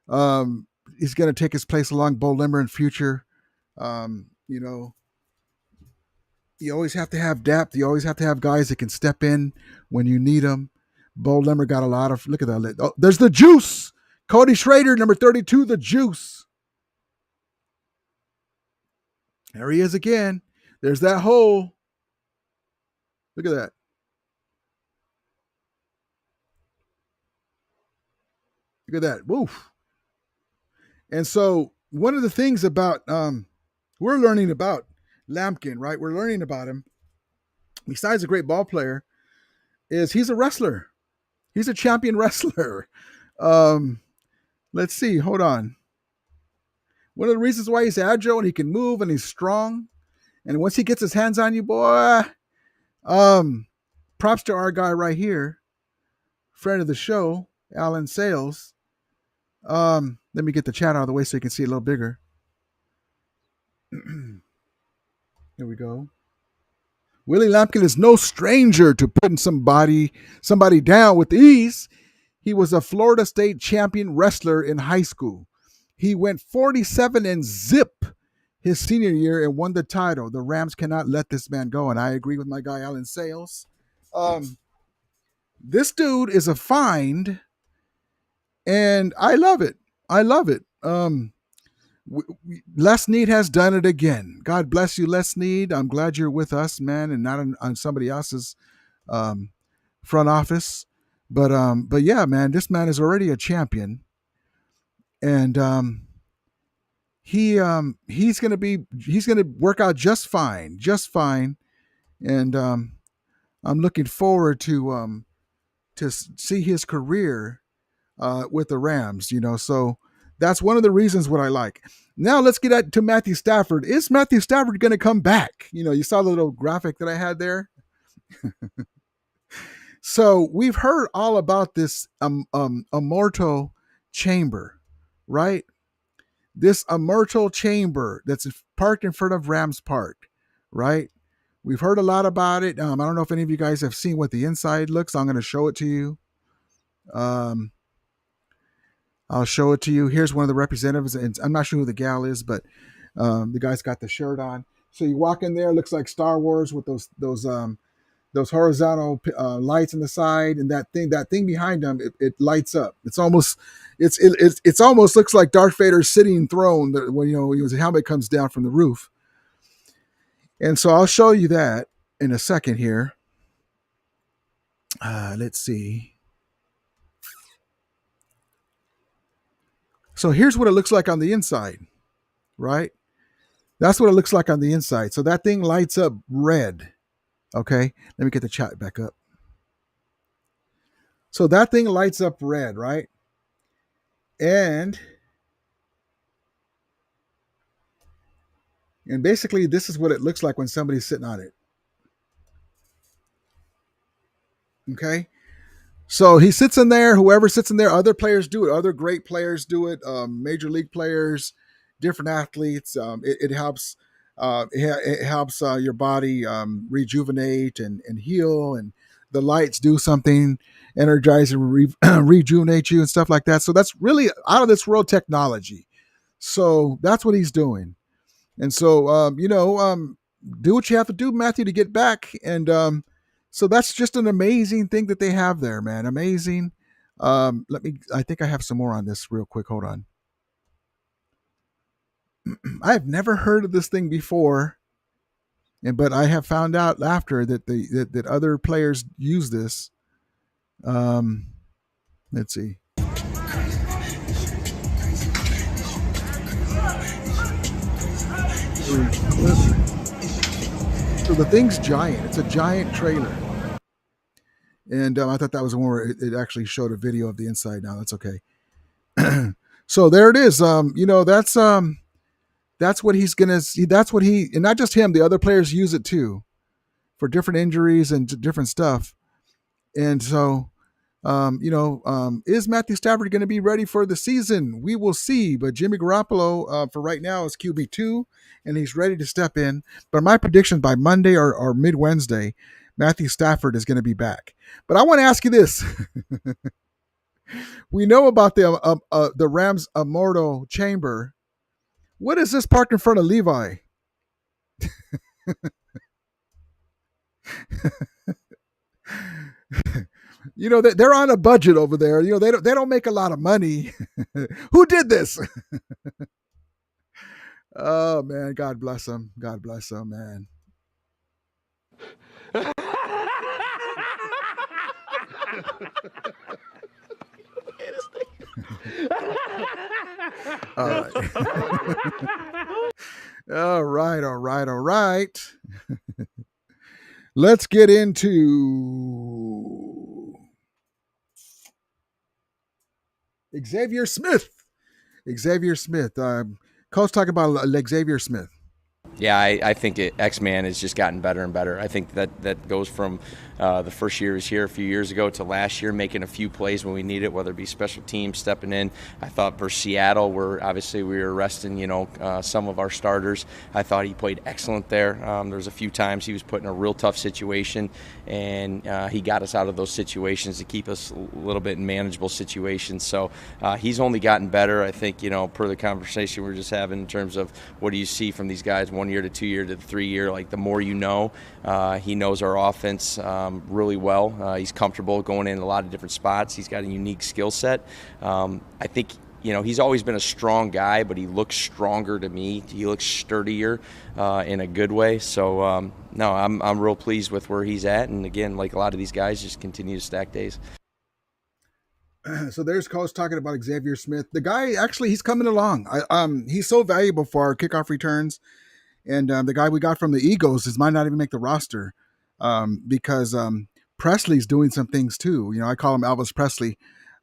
He's going to take his place along Bo Limmer in future. You know, you always have to have depth. You always have to have guys that can step in when you need them. Bo Limmer got a lot of, look at that. Oh, there's the juice. Cody Schrader, number 32, the juice. There he is again. There's that hole. Look at that. Look at that. Woof. And so one of the things about, we're learning about Lampkin, right? We're learning about him. Besides a great ball player, is he's a wrestler. He's a champion wrestler. Let's see. Hold on. One of the reasons why he's agile and he can move and he's strong. And once he gets his hands on you, boy, props to our guy right here, friend of the show, Alan Sales. Let me get the chat out of the way so you can see it a little bigger. Here we go. Willie Lampkin is no stranger to putting somebody down with ease. He was a Florida State champion wrestler in high school. He went 47 and zip his senior year and won the title. The Rams cannot let this man go, and I agree with my guy Alan Sales. This dude is a find, and I love it. I love it. Les Need has done it again. God bless you, Les Need. I'm glad you're with us, man, and not on somebody else's front office. But yeah, man, this man is already a champion, and he's gonna work out just fine, and I'm looking forward to see his career with the Rams. So that's one of the reasons what I like. Now let's get to Matthew Stafford. Is Matthew Stafford going to come back? You saw the little graphic that I had there. So we've heard all about this Ammortal Chamber, right? This Ammortal Chamber that's parked in front of Rams Park, right? We've heard a lot about it. I don't know if any of you guys have seen what the inside looks. I'm going to show it to you. I'll show it to you. Here's one of the representatives, and I'm not sure who the gal is, but the guy's got the shirt on. So you walk in there, it looks like Star Wars with those horizontal lights on the side, and that thing behind them, it lights up. It's almost looks like Darth Vader's sitting throne when his helmet comes down from the roof. And so I'll show you that in a second here. Let's see. So here's what it looks like on the inside, right? That's what it looks like on the inside. So that thing lights up red. Okay, let me get the chat back up. So that thing lights up red, right? And basically this is what it looks like when somebody's sitting on it. Okay. So he sits in there, whoever sits in there, other players do it. Other great players do it. Major league players, different athletes. It helps. It helps your body rejuvenate and heal, and the lights do something, energize and rejuvenate you and stuff like that. So that's really out of this world technology. So that's what he's doing. And so, do what you have to do, Matthew, to get back. And so that's just an amazing thing that they have there, man. Amazing. I think I have some more on this real quick. Hold on. I have never heard of this thing before. But I have found out after that that other players use this. Let's see. So the thing's giant. It's a giant trailer. And I thought that was one where it actually showed a video of the inside. Now that's okay. So there it is. That's what he's gonna see. That's what he, and not just him. The other players use it too for different injuries and different stuff. And so, is Matthew Stafford going to be ready for the season? We will see. But Jimmy Garoppolo, for right now, is QB2, and he's ready to step in. But my prediction by Monday or mid Wednesday, Matthew Stafford is going to be back. But I want to ask you this. We know about the Rams' Ammortal Chamber. What is this parked in front of Levi? They're on a budget over there. They don't make a lot of money. Who did this? Oh man, God bless them. God bless them, man. All right. All right. Let's get into Xavier Smith. Coach talking about Xavier Smith. Yeah, I think X-Man has just gotten better and better. I think that goes from the first year he was here a few years ago to last year, making a few plays when we need it, whether it be special teams stepping in. I thought for Seattle, where obviously we were resting, some of our starters, I thought he played excellent there. There's a few times he was put in a real tough situation, and he got us out of those situations to keep us a little bit in manageable situations. So he's only gotten better. I think, per the conversation we were just having in terms of what do you see from these guys 1 year to 2 year to 3 year, like the more he knows our offense really well. He's comfortable going in a lot of different spots. He's got a unique skill set. I think, he's always been a strong guy, but he looks stronger to me. He looks sturdier in a good way. So, no, I'm real pleased with where he's at. And again, like a lot of these guys, just continue to stack days. So there's Coach talking about Xavier Smith. The guy, actually, he's coming along. He's so valuable for our kickoff returns. And the guy we got from the Eagles might not even make the roster because Presley's doing some things too. I call him Elvis Presley,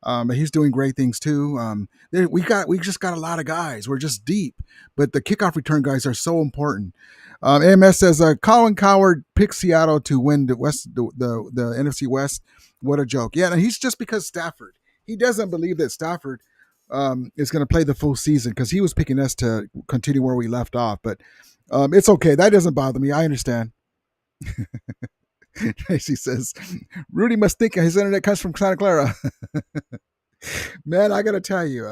but he's doing great things too. We just got a lot of guys. We're just deep, but the kickoff return guys are so important. AMS says Colin Coward picked Seattle to win the NFC West. What a joke! Yeah, and he's just because Stafford. He doesn't believe that Stafford is going to play the full season because he was picking us to continue where we left off, but. It's okay. That doesn't bother me. I understand. Tracy says, Rudy must think his internet comes from Santa Clara. Man, I got to tell you,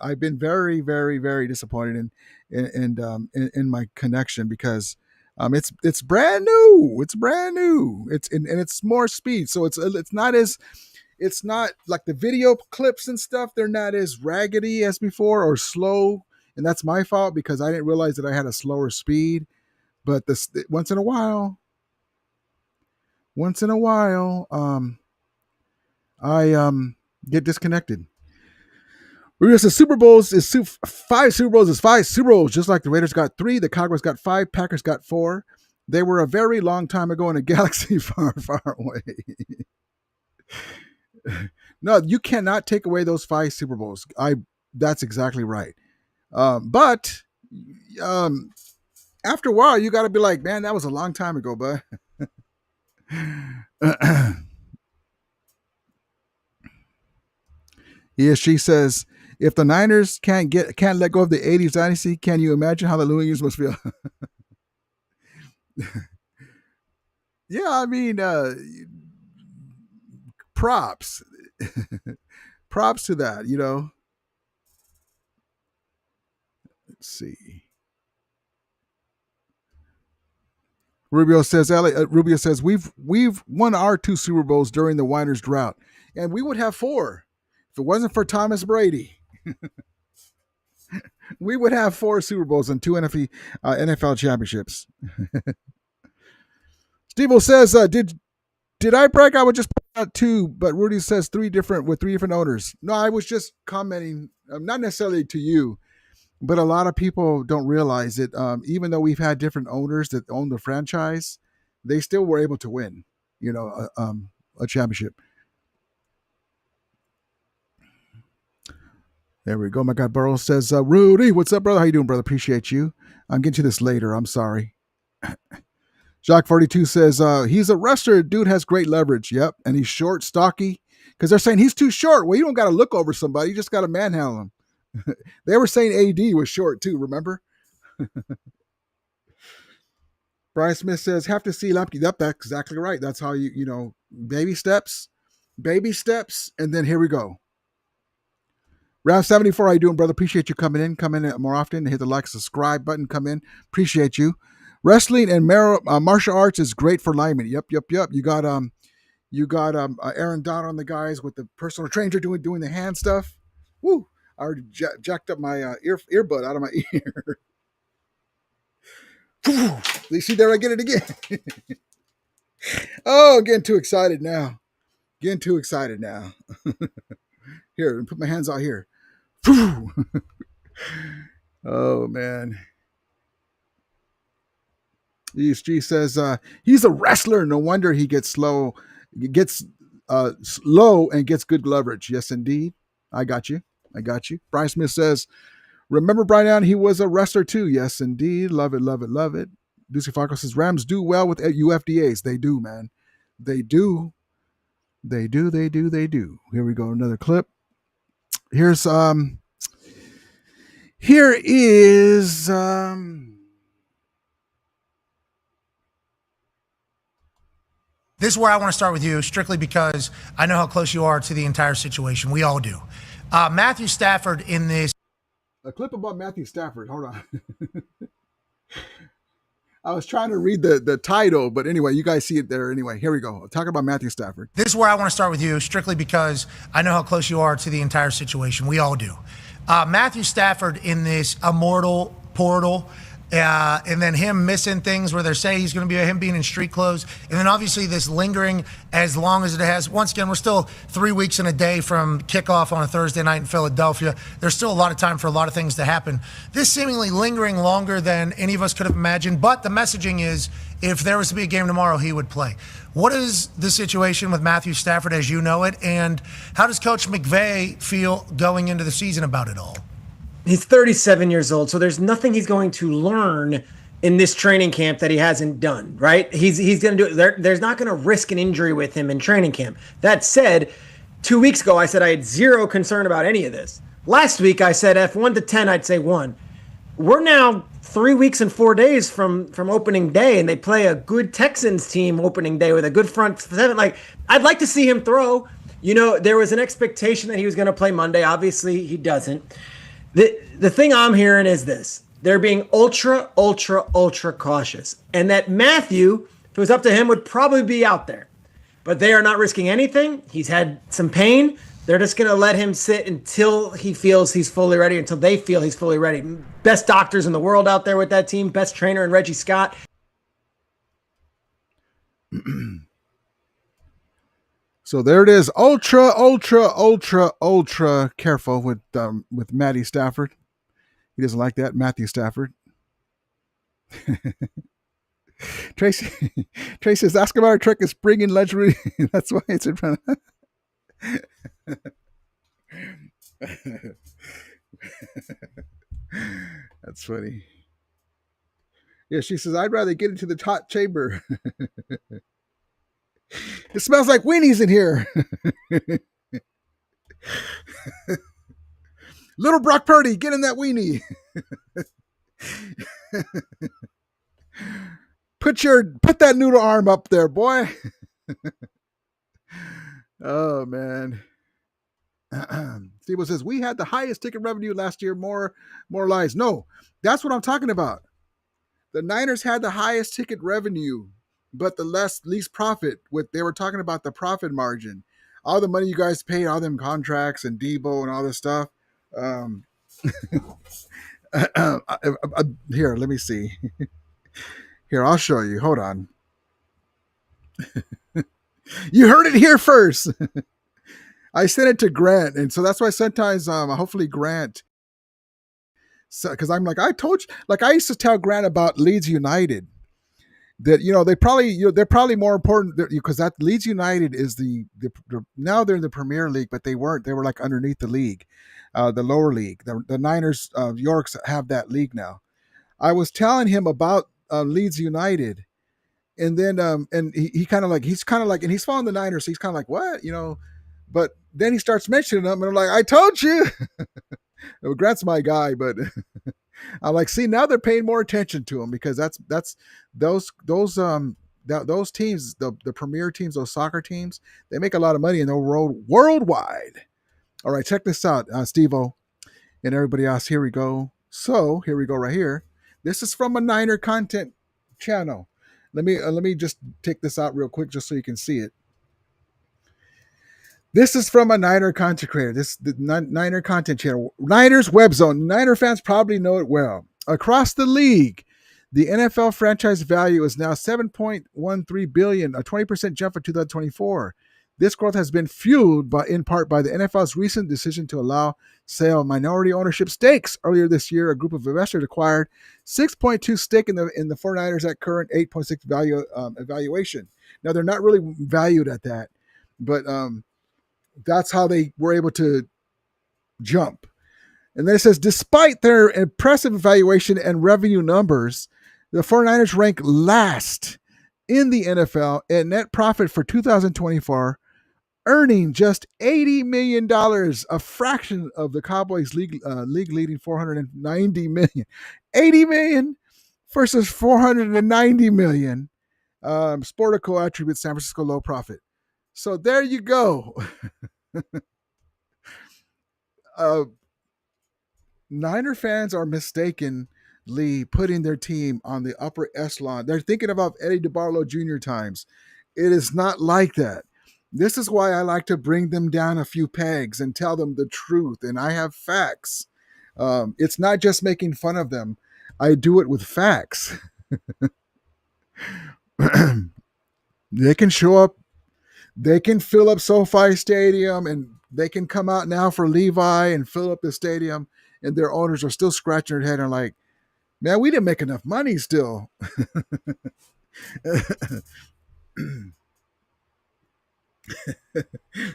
I've been very, very, very disappointed in my connection because it's brand new. It's brand new. It's more speed, so it's not like the video clips and stuff. They're not as raggedy as before or slow. And that's my fault because I didn't realize that I had a slower speed. But once in a while, I get disconnected. The Super Bowls is 5 Super Bowls is 5 Super Bowls, just like the Raiders got 3, the Cowboys got 5, Packers got 4. They were a very long time ago in a galaxy far, far away. No, you cannot take away those 5 Super Bowls. That's exactly right. But after a while, you got to be like, man, that was a long time ago, bud. She says, if the Niners can't let go of the 80s dynasty, can you imagine how the New Englanders must feel? Yeah, I mean, props. Props to that, Let's see. Rubio says we've won our 2 Super Bowls during the Niners drought, and we would have 4 if it wasn't for Thomas Brady. We would have 4 Super Bowls and 2 NFL championships. Steve says, did I brag? I would just put out 2, but Rudy says 3 different owners. No, I was just commenting, not necessarily to you, but a lot of people don't realize it. Even though we've had different owners that own the franchise, they still were able to win, a championship. There we go. My God, Burrows says, Rudy, what's up, brother? How you doing, brother? Appreciate you. I'm getting to this later. I'm sorry. Jock42 says, he's a wrestler. Dude has great leverage. Yep. And he's short, stocky. Because they're saying he's too short. Well, you don't got to look over somebody. You just got to manhandle him. They were saying AD was short too, remember? Brian Smith says, have to see Lampkin. Yep, that's exactly right. That's how baby steps, and then here we go. Round 74, how you doing, brother? Appreciate you coming in. Come in more often. Hit the like, subscribe button. Come in. Appreciate you. Wrestling and martial arts is great for linemen. Yep. You got Aaron Dodd on the guys with the personal trainer doing the hand stuff. Woo! I already jacked up my earbud out of my ear. You see there, I get it again. Oh, getting too excited now. Here, put my hands out here. Oh, man. ESG says he's a wrestler. No wonder he gets slow and gets good leverage. Yes, indeed. I got you. Brian Smith says, remember Brian, he was a wrestler too. Yes, indeed. Love it. Lucy Farco says, Rams do well with UFDAs. They do, man. They do. Here we go. Another clip. Here is This is where I want to start with you, strictly because I know how close you are to the entire situation. We all do. Matthew Stafford in this. A clip about Matthew Stafford. Hold on. I was trying to read the title, but anyway, you guys see it there anyway. Here we go. Talk about Matthew Stafford. This is where I want to start with you, strictly because I know how close you are to the entire situation. We all do. Matthew Stafford in this Ammortal portal. And then him missing things where they're saying he's going to be him being in street clothes. And then obviously this lingering as long as it has. Once again, we're still 3 weeks and a day from kickoff on a Thursday night in Philadelphia. There's still a lot of time for a lot of things to happen. This seemingly lingering longer than any of us could have imagined. But the messaging is if there was to be a game tomorrow, he would play. What is the situation with Matthew Stafford as you know it? And how does Coach McVay feel going into the season about it all? He's 37 years old, so there's nothing he's going to learn in this training camp that he hasn't done, right? He's going to do it. There's not going to risk an injury with him in training camp. That said, 2 weeks ago, I said I had zero concern about any of this. Last week, I said if 1 to 10, I'd say 1. We're now 3 weeks and 4 days from opening day, and they play a good Texans team opening day with a good front seven. Like, I'd like to see him throw. There was an expectation that he was going to play Monday. Obviously, he doesn't. The thing I'm hearing is this. They're being ultra cautious. And that Matthew, if it was up to him, would probably be out there. But they are not risking anything. He's had some pain. They're just going to let him sit until he feels he's fully ready, until they feel he's fully ready. Best doctors in the world out there with that team. Best trainer in Reggie Scott. So there it is. Ultra careful with Matty Stafford. He doesn't like that. Matthew Stafford. Tracy says, ask about our truck is bringing luxury. That's why it's in front of That's funny. Yeah, she says, I'd rather get into the hot chamber. It smells like weenies in here. Little Brock Purdy, get in that weenie. Put that noodle arm up there, boy. Oh, man. Steve says, we had the highest ticket revenue last year, more lies. No, that's what I'm talking about. The Niners had the highest ticket revenue, but the least profit. They were talking about the profit margin. All the money you guys paid, all them contracts and Debo and all this stuff. Here, let me see. Here, I'll show you. Hold on. You heard it here first. I sent it to Grant, and so that's why sometimes, hopefully Grant, because I'm like, I told you, like I used to tell Grant about Leeds United that they're probably more important because that Leeds United is the now they're in the Premier League, but they weren't. They were like underneath the league, the lower league. The Niners, Yorks have that league now. I was telling him about Leeds United, and then and he kind of like and he's following the Niners, so he's kind of like what but then he starts mentioning them, and I'm like, I told you. Grant's my guy, but I'm like, see, now they're paying more attention to him because that's those teams, the premier teams, those soccer teams, they make a lot of money and they're worldwide. All right, check this out, Steve-O and everybody else. Here we go. So here we go right here. This is from a Niner content channel. Let me just take this out real quick just so you can see it. This is from a Niner content creator. This the Niner content channel. Niners Web Zone. Niner fans probably know it well. Across the league, the NFL franchise value is now $7.13 billion, a 20% jump for 2024. This growth has been fueled in part by the NFL's recent decision to allow sale of minority ownership stakes. Earlier this year, a group of investors acquired 6.2 stake in the 49ers at current 8.6 value evaluation. Now they're not really valued at that, but that's how they were able to jump. And then it says, despite their impressive valuation and revenue numbers, the 49ers rank last in the NFL at net profit for 2024, earning just $80 million, a fraction of the Cowboys league-leading $490 million. $80 million versus $490 million. Sportico attributes San Francisco low profit. So there you go. Niner fans are mistakenly putting their team on the upper echelon. They're thinking about Eddie DeBartolo Jr. times. It is not like that. This is why I like to bring them down a few pegs and tell them the truth. And I have facts. It's not just making fun of them. I do it with facts. They can show up. They can fill up SoFi Stadium, and they can come out now for Levi and fill up the stadium, and their owners are still scratching their head and like, man, we didn't make enough money still.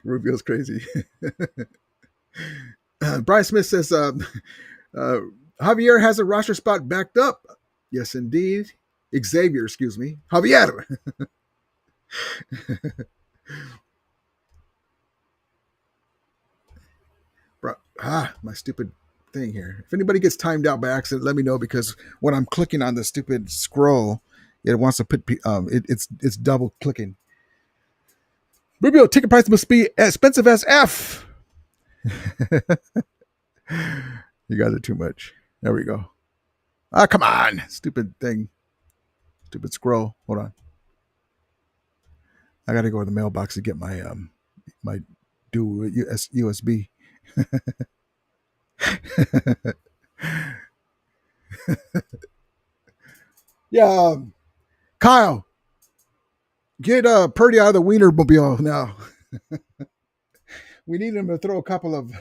Rubio's crazy. Brian Smith says, Javier has a roster spot backed up. Yes, indeed. Xavier, excuse me. Javier. My stupid thing here. If anybody gets timed out by accident, let me know, because when I'm clicking on the stupid scroll, it wants to put it's double clicking. Rubio, ticket price must be expensive as F. You guys are too much. There we go. Come on. Stupid thing. Stupid scroll. Hold on. I got to go to the mailbox to get my my dual USB. Yeah, Kyle, get Purdy out of the Wiener Mobile now. We need him to throw a couple of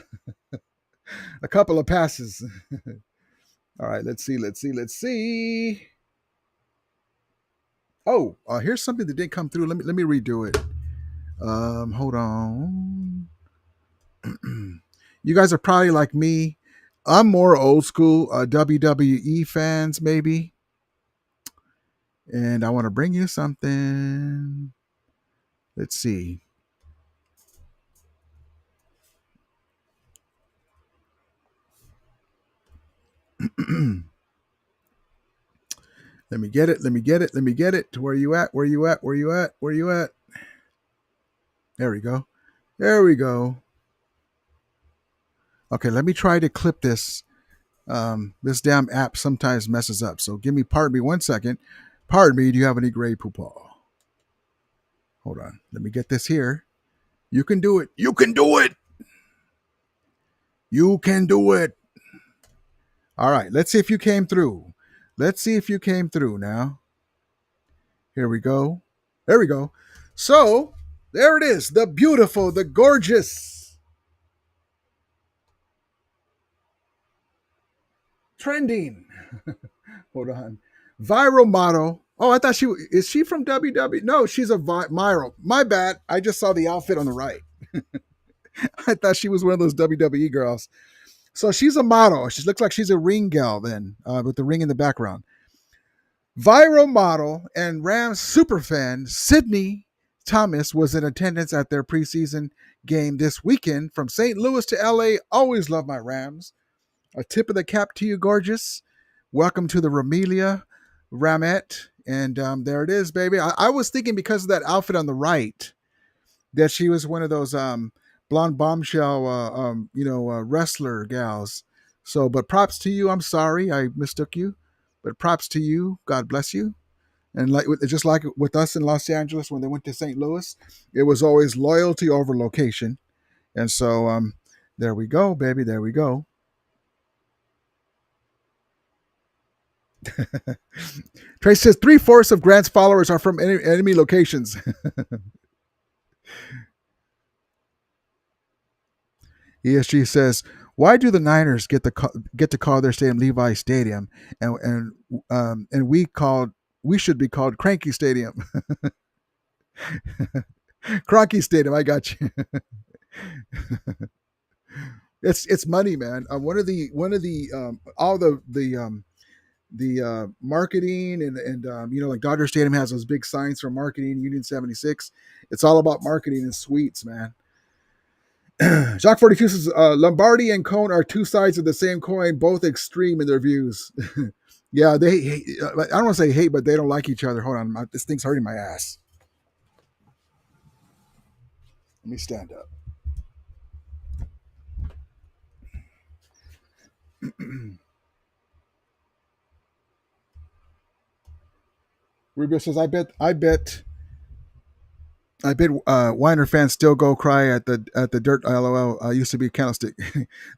passes. All right, let's see. Oh, here's something that didn't come through. Let me redo it. Hold on. You guys are probably like me. I'm more old school WWE fans, maybe. And I want to bring you something. Let's see. Let me get it. Where you at? There we go. Okay, let me try to clip this. This damn app sometimes messes up. So pardon me 1 second. Pardon me, do you have any gray poopah? Hold on. Let me get this here. You can do it. All right, let's see if you came through. Now. Here we go. There we go. So there it is, the beautiful, the gorgeous, trending. Hold on. Viral model. Oh, I thought is she from WW? No, she's a viral. My bad. I just saw the outfit on the right. I thought she was one of those WWE girls. So she's a model. She looks like she's a ring gal then, with the ring in the background. Viral model and Rams superfan Sydney Thomas was in attendance at their preseason game this weekend from St. Louis to LA. Always love my Rams. A tip of the cap to you, gorgeous. Welcome to the Ramelia Ramette. And there it is, baby. I was thinking because of that outfit on the right that she was one of those blonde bombshell, wrestler gals. So, but props to you. I'm sorry I mistook you, but props to you. God bless you. And just like with us in Los Angeles when they went to St. Louis, it was always loyalty over location. And so there we go, baby. There we go. Trace says 3/4 of Grant's followers are from enemy locations. ESG says, "Why do the Niners get to call their stadium Levi Stadium, and we should be called Cranky Stadium, Cronky Stadium?" I got you. It's money, man. One of the all the marketing and like Dodger Stadium has those big signs for marketing, Union 76. It's all about marketing and suites, man. Jacques 42 says Lombardi and Cohn are two sides of the same coin, both extreme in their views. Yeah, they hate, I don't want to say hate, but they don't like each other. Hold on, this thing's hurting my ass. Let me stand up. Rubio says, I bet Weiner fans still go cry at the dirt. LOL. Used to be Candlestick.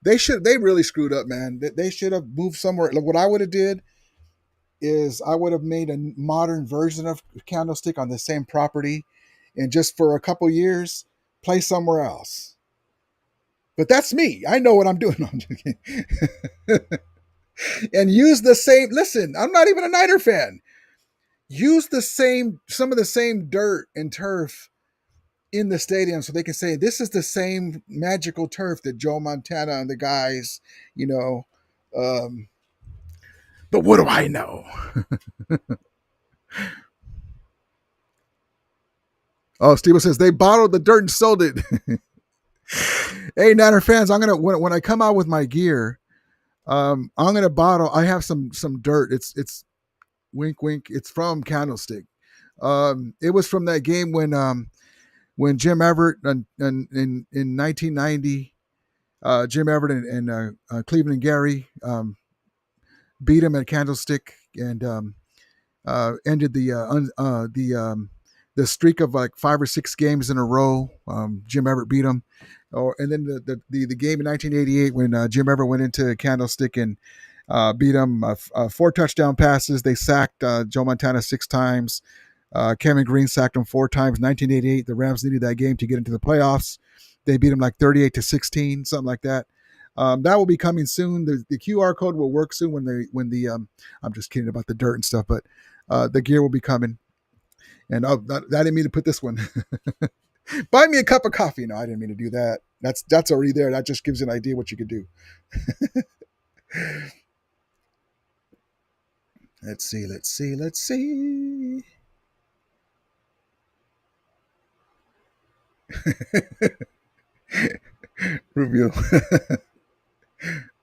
They really screwed up, man. They should have moved somewhere. Like, what I would have did is I would have made a modern version of Candlestick on the same property, and just for a couple years play somewhere else. But that's me. I know what I'm doing. And use the same. Listen, I'm not even a Niner fan. Use some of the same dirt and turf in the stadium so they can say this is the same magical turf that Joe Montana and the guys, but what do I know? Oh, Steve says they bottled the dirt and sold it. Hey, Niner fans, I'm gonna when I come out with my gear, I'm gonna bottle. I have some dirt. It's wink wink. It's from Candlestick. It was from that game when Jim Everett in 1990, Jim Everett and Cleveland and Gary beat him at Candlestick and ended the streak of like 5 or 6 games in a row. Jim Everett beat him. And then the game in 1988 when Jim Everett went into Candlestick and beat him 4 touchdown passes. They sacked Joe Montana 6 times. Kevin Green sacked him 4 times. 1988, the Rams needed that game to get into the playoffs. They beat him like 38-16, something like that. That will be coming soon. The QR code will work soon when the I'm just kidding about the dirt and stuff, but the gear will be coming. And I didn't mean to put this one. Buy me a cup of coffee. No, I didn't mean to do that. That's already there. That just gives you an idea what you could do. Let's see. Rubio.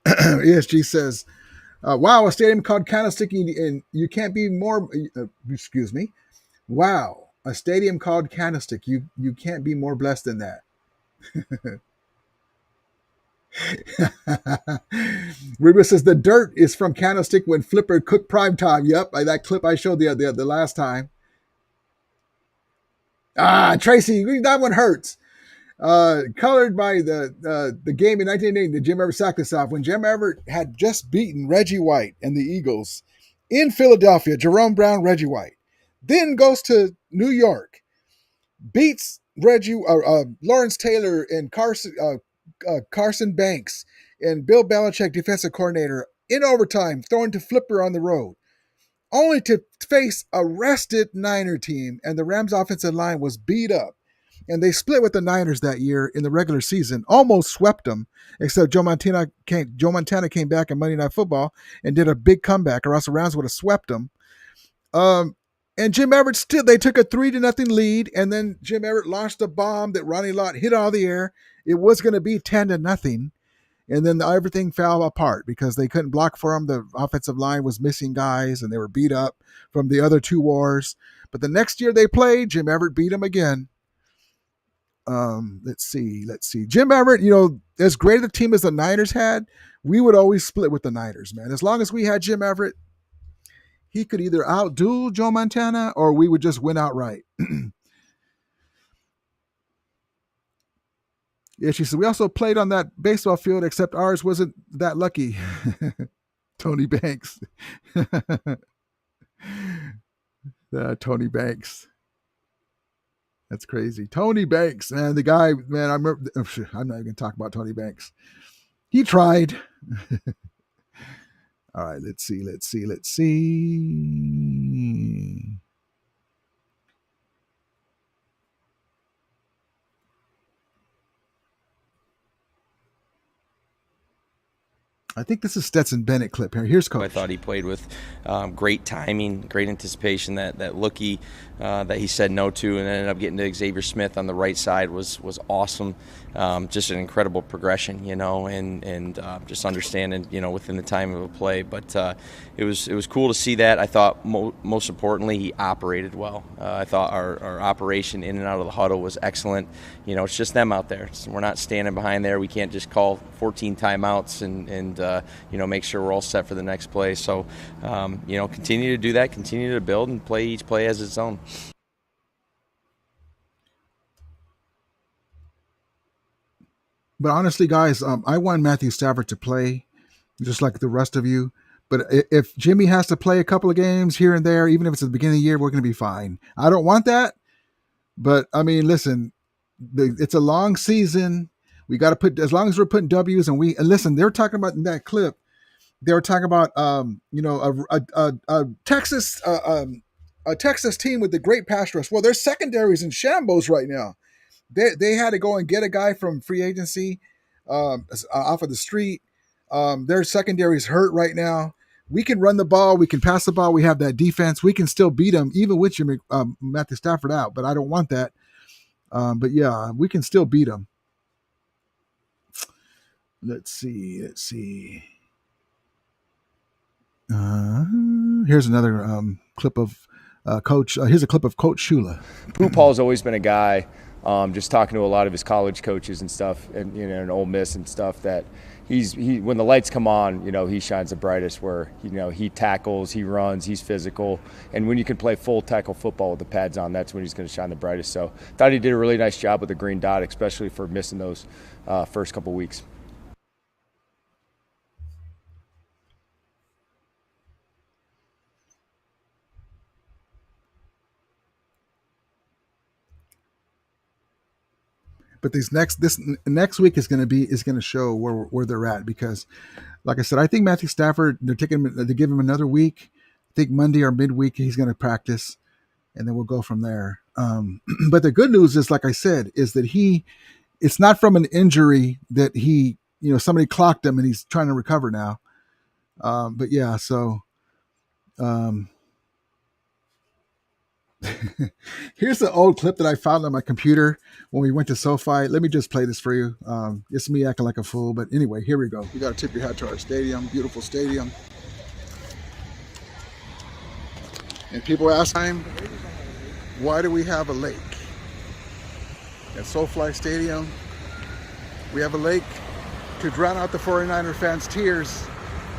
ESG says, wow, a stadium called Candlestick and you can't be more, excuse me. Wow, a stadium called Candlestick. You can't be more blessed than that. Rubio says the dirt is from Candlestick when Flipper cooked primetime. Yep, that clip I showed the last time. Tracy, that one hurts. Colored by the game in 1980 that Jim Everett sacked us off when Jim Everett had just beaten Reggie White and the Eagles in Philadelphia. Jerome Brown, Reggie White. Then goes to New York beats Lawrence Taylor and Carson Banks and Bill Belichick, defensive coordinator, in overtime, throwing to Flipper on the road, only to face a rested Niner team, and the Rams' offensive line was beat up. And they split with the Niners that year in the regular season, almost swept them, except Joe Montana came back in Monday Night Football and did a big comeback, or else the Rams would have swept them. And Jim Everett they took a 3-0 lead, and then Jim Everett launched a bomb that Ronnie Lott hit out of the air. It was going to be 10-0, and then everything fell apart because they couldn't block for them. The offensive line was missing guys, and they were beat up from the other two wars. But the next year they played, Jim Everett beat them again. Let's see. Jim Everett, as great a team as the Niners had, we would always split with the Niners, man. As long as we had Jim Everett, he could either outduel Joe Montana or we would just win outright. Yeah, she said, we also played on that baseball field, except ours wasn't that lucky. Tony Banks. Tony Banks. That's crazy. Tony Banks, man, the guy, man, I remember, I'm not even going to talk about Tony Banks. He tried. All right, let's see. I think this is Stetson Bennett clip here. Here's Coach. I thought he played with great timing, great anticipation. That lookie that he said no to and ended up getting to Xavier Smith on the right side was awesome. Just an incredible progression, and just understanding, within the time of a play. But it was cool to see that. I thought most importantly he operated well. I thought our operation in and out of the huddle was excellent. It's just them out there. We're not standing behind there. We can't just call 14 timeouts and make sure we're all set for the next play. So, continue to do that, continue to build and play each play as its own. But honestly, guys, I want Matthew Stafford to play just like the rest of you. But if Jimmy has to play a couple of games here and there, even if it's at the beginning of the year, we're going to be fine. I don't want that. But, I mean, listen, it's a long season. We got to put, as long as we're putting W's and listen, they're talking about in that clip, they were talking about, a Texas team with the great pass rush. Well, their secondary's in shambles right now. They had to go and get a guy from free agency off of the street. Their secondary's hurt right now. We can run the ball. We can pass the ball. We have that defense. We can still beat them, even with Matthew Stafford out. But I don't want that. But yeah, we can still beat them. Let's see. Here's another clip of Coach. Here's a clip of Coach Shula. Pooh Paul's always been a guy, just talking to a lot of his college coaches and stuff, and in Ole Miss and stuff, that he when the lights come on, he shines the brightest. Where he tackles, he runs, he's physical, and when you can play full tackle football with the pads on, that's when he's going to shine the brightest. So, thought he did a really nice job with the green dot, especially for missing those first couple weeks. But this next week is going to show where they're at, because, like I said, I think Matthew Stafford, they give him another week. I think Monday or midweek he's going to practice, and then we'll go from there. But the good news is, like I said, is that it's not from an injury that somebody clocked him and he's trying to recover now. But yeah, so. Here's the old clip that I found on my computer when we went to SoFi. Let me just play this for you. It's me acting like a fool, but anyway, here we go. You got to tip your hat to our stadium, beautiful stadium. And people ask time, why do we have a lake? At SoFi Stadium, we have a lake to drown out the 49er fans' tears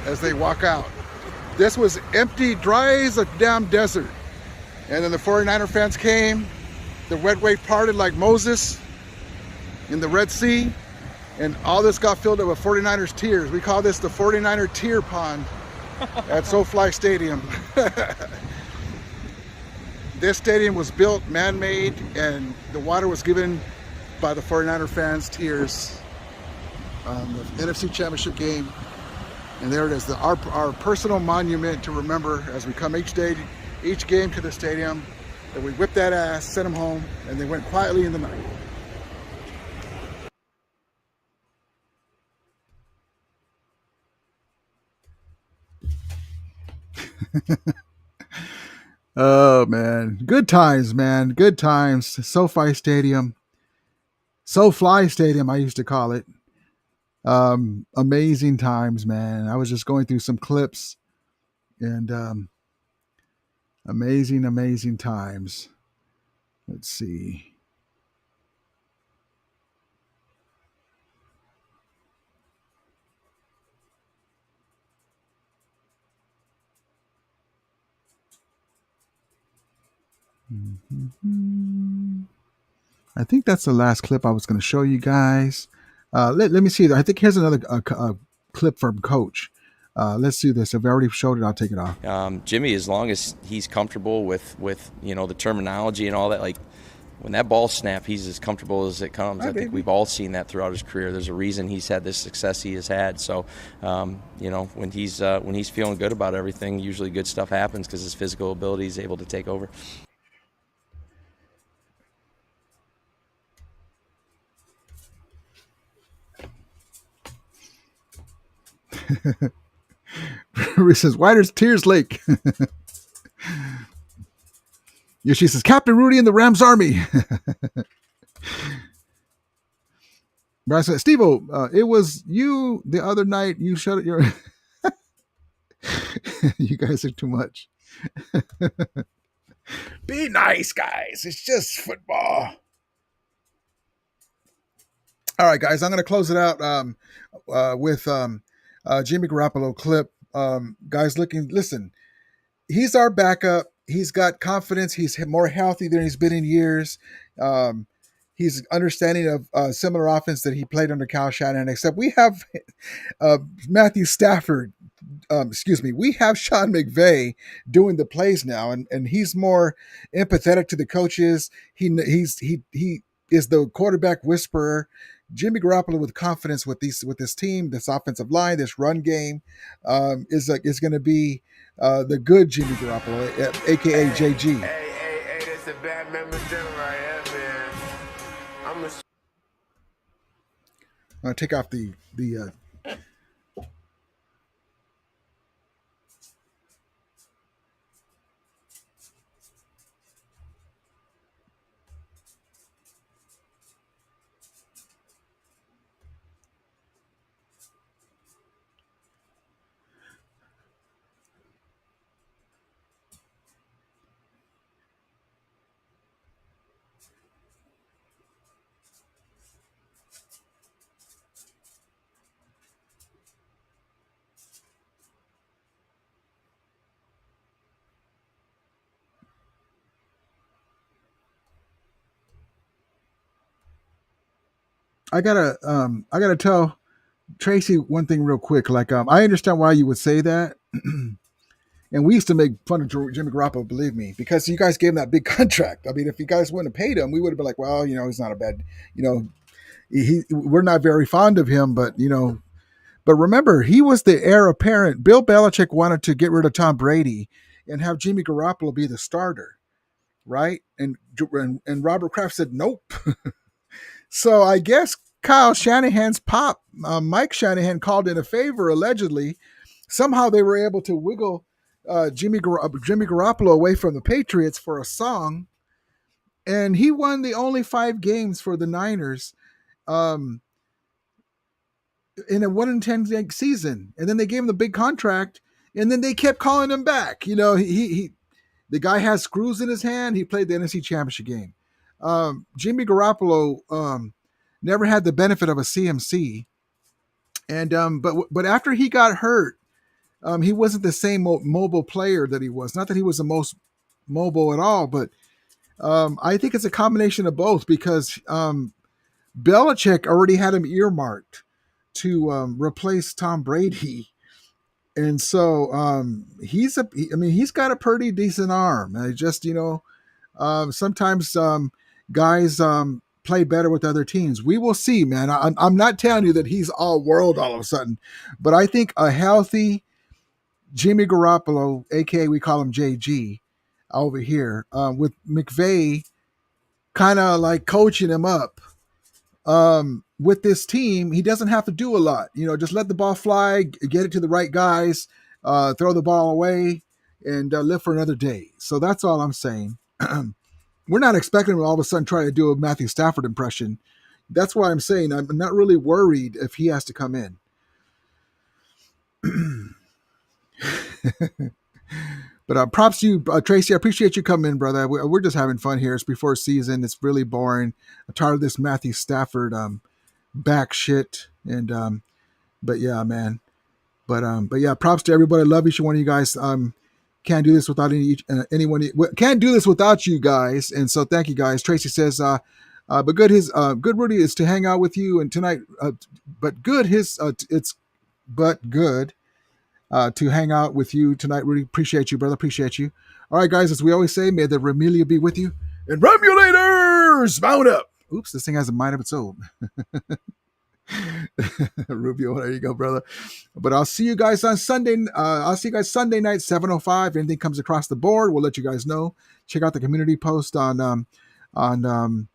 as they walk out. This was empty, dry as a damn desert. And then the 49er fans came, the red wave parted like Moses in the Red Sea, and all this got filled up with 49ers tears. We call this the 49er tear pond at SoFi Stadium. This stadium was built man-made, and the water was given by the 49er fans' tears. The NFC Championship game, and there it is, our personal monument to remember as we come each game to the stadium, that we whipped that ass, sent them home, and they went quietly in the night. Oh man, good times, man, good times. SoFi Stadium, SoFly Stadium, I used to call it. Amazing times, man. I was just going through some clips, and amazing times. Let's see. I think that's the last clip I was going to show you guys. Let me see. I think here's another clip from Coach. Let's do this. If I already showed it, I'll take it off. Jimmy, as long as he's comfortable with the terminology and all that, like when that ball snap, he's as comfortable as it comes. I think we've all seen that throughout his career. There's a reason he's had this success he has had. So, when he's feeling good about everything, usually good stuff happens because his physical ability is able to take over. He says, "Why there's Tears Lake?" Yeah, she says, "Captain Rudy in the Rams Army." But I said, "Steve-O, it was you the other night. You shut it. Your you guys are too much. Be nice, guys. It's just football." All right, guys, I'm going to close it out with Jimmy Garoppolo clip. Guys, listen, he's our backup. He's got confidence. He's more healthy than he's been in years. He's understanding of similar offense that he played under Kyle Shanahan, except we have Matthew Stafford. We have Sean McVay doing the plays now, and he's more empathetic to the coaches. He is the quarterback whisperer. Jimmy Garoppolo with confidence with this team, this offensive line, this run game is going to be the good Jimmy Garoppolo, aka JG. Hey, that's a bad member right here, man. I'm gonna take off the I gotta tell Tracy one thing real quick. Like, I understand why you would say that. And we used to make fun of Jimmy Garoppolo, believe me, because you guys gave him that big contract. I mean, if you guys wouldn't have paid him, we would have been like, well, he's not a bad, we're not very fond of him, but remember, he was the heir apparent. Bill Belichick wanted to get rid of Tom Brady and have Jimmy Garoppolo be the starter, right? And Robert Kraft said, nope. So I guess Kyle Shanahan's pop, Mike Shanahan, called in a favor, allegedly. Somehow they were able to wiggle Jimmy Garoppolo away from the Patriots for a song, and he won the only 5 games for the Niners in a 1-10 season. And then they gave him the big contract, and then they kept calling him back. The guy has screws in his hand. He played the NFC Championship game. Jimmy Garoppolo never had the benefit of a CMC, and but after he got hurt, he wasn't the same mobile player that he was. Not that he was the most mobile at all, but I think it's a combination of both, because Belichick already had him earmarked to replace Tom Brady, and so he's got a pretty decent arm. I just Sometimes guys play better with other teams. We will see, man. I'm not telling you that he's all world all of a sudden, but I think a healthy Jimmy Garoppolo, aka we call him JG, over here, with McVay kind of like coaching him up. With this team, he doesn't have to do a lot. Just let the ball fly, get it to the right guys, throw the ball away, and live for another day. So that's all I'm saying. We're not expecting him to all of a sudden try to do a Matthew Stafford impression. That's why I'm saying I'm not really worried if he has to come in. But props to you, Tracy. I appreciate you coming in, brother. We're just having fun here. It's before season. It's really boring. I'm tired of this Matthew Stafford back shit. And but yeah, man. But yeah, props to everybody. I love each one of you guys. Can't do this without anyone. Can't do this without you guys. And so thank you guys. Tracy says, but good Rudy is to hang out with you and tonight. But good it's but good. To hang out with you tonight, Rudy. Appreciate you, brother. Appreciate you. All right, guys, as we always say, may the Remelia be with you. And Romulators, mount up. Oops, this thing has a mind of its own. Rubio, there you go, brother. But I'll see you guys on Sunday. I'll see you guys Sunday night, 7:05. If anything comes across the board, we'll let you guys know. Check out the community post on YouTube.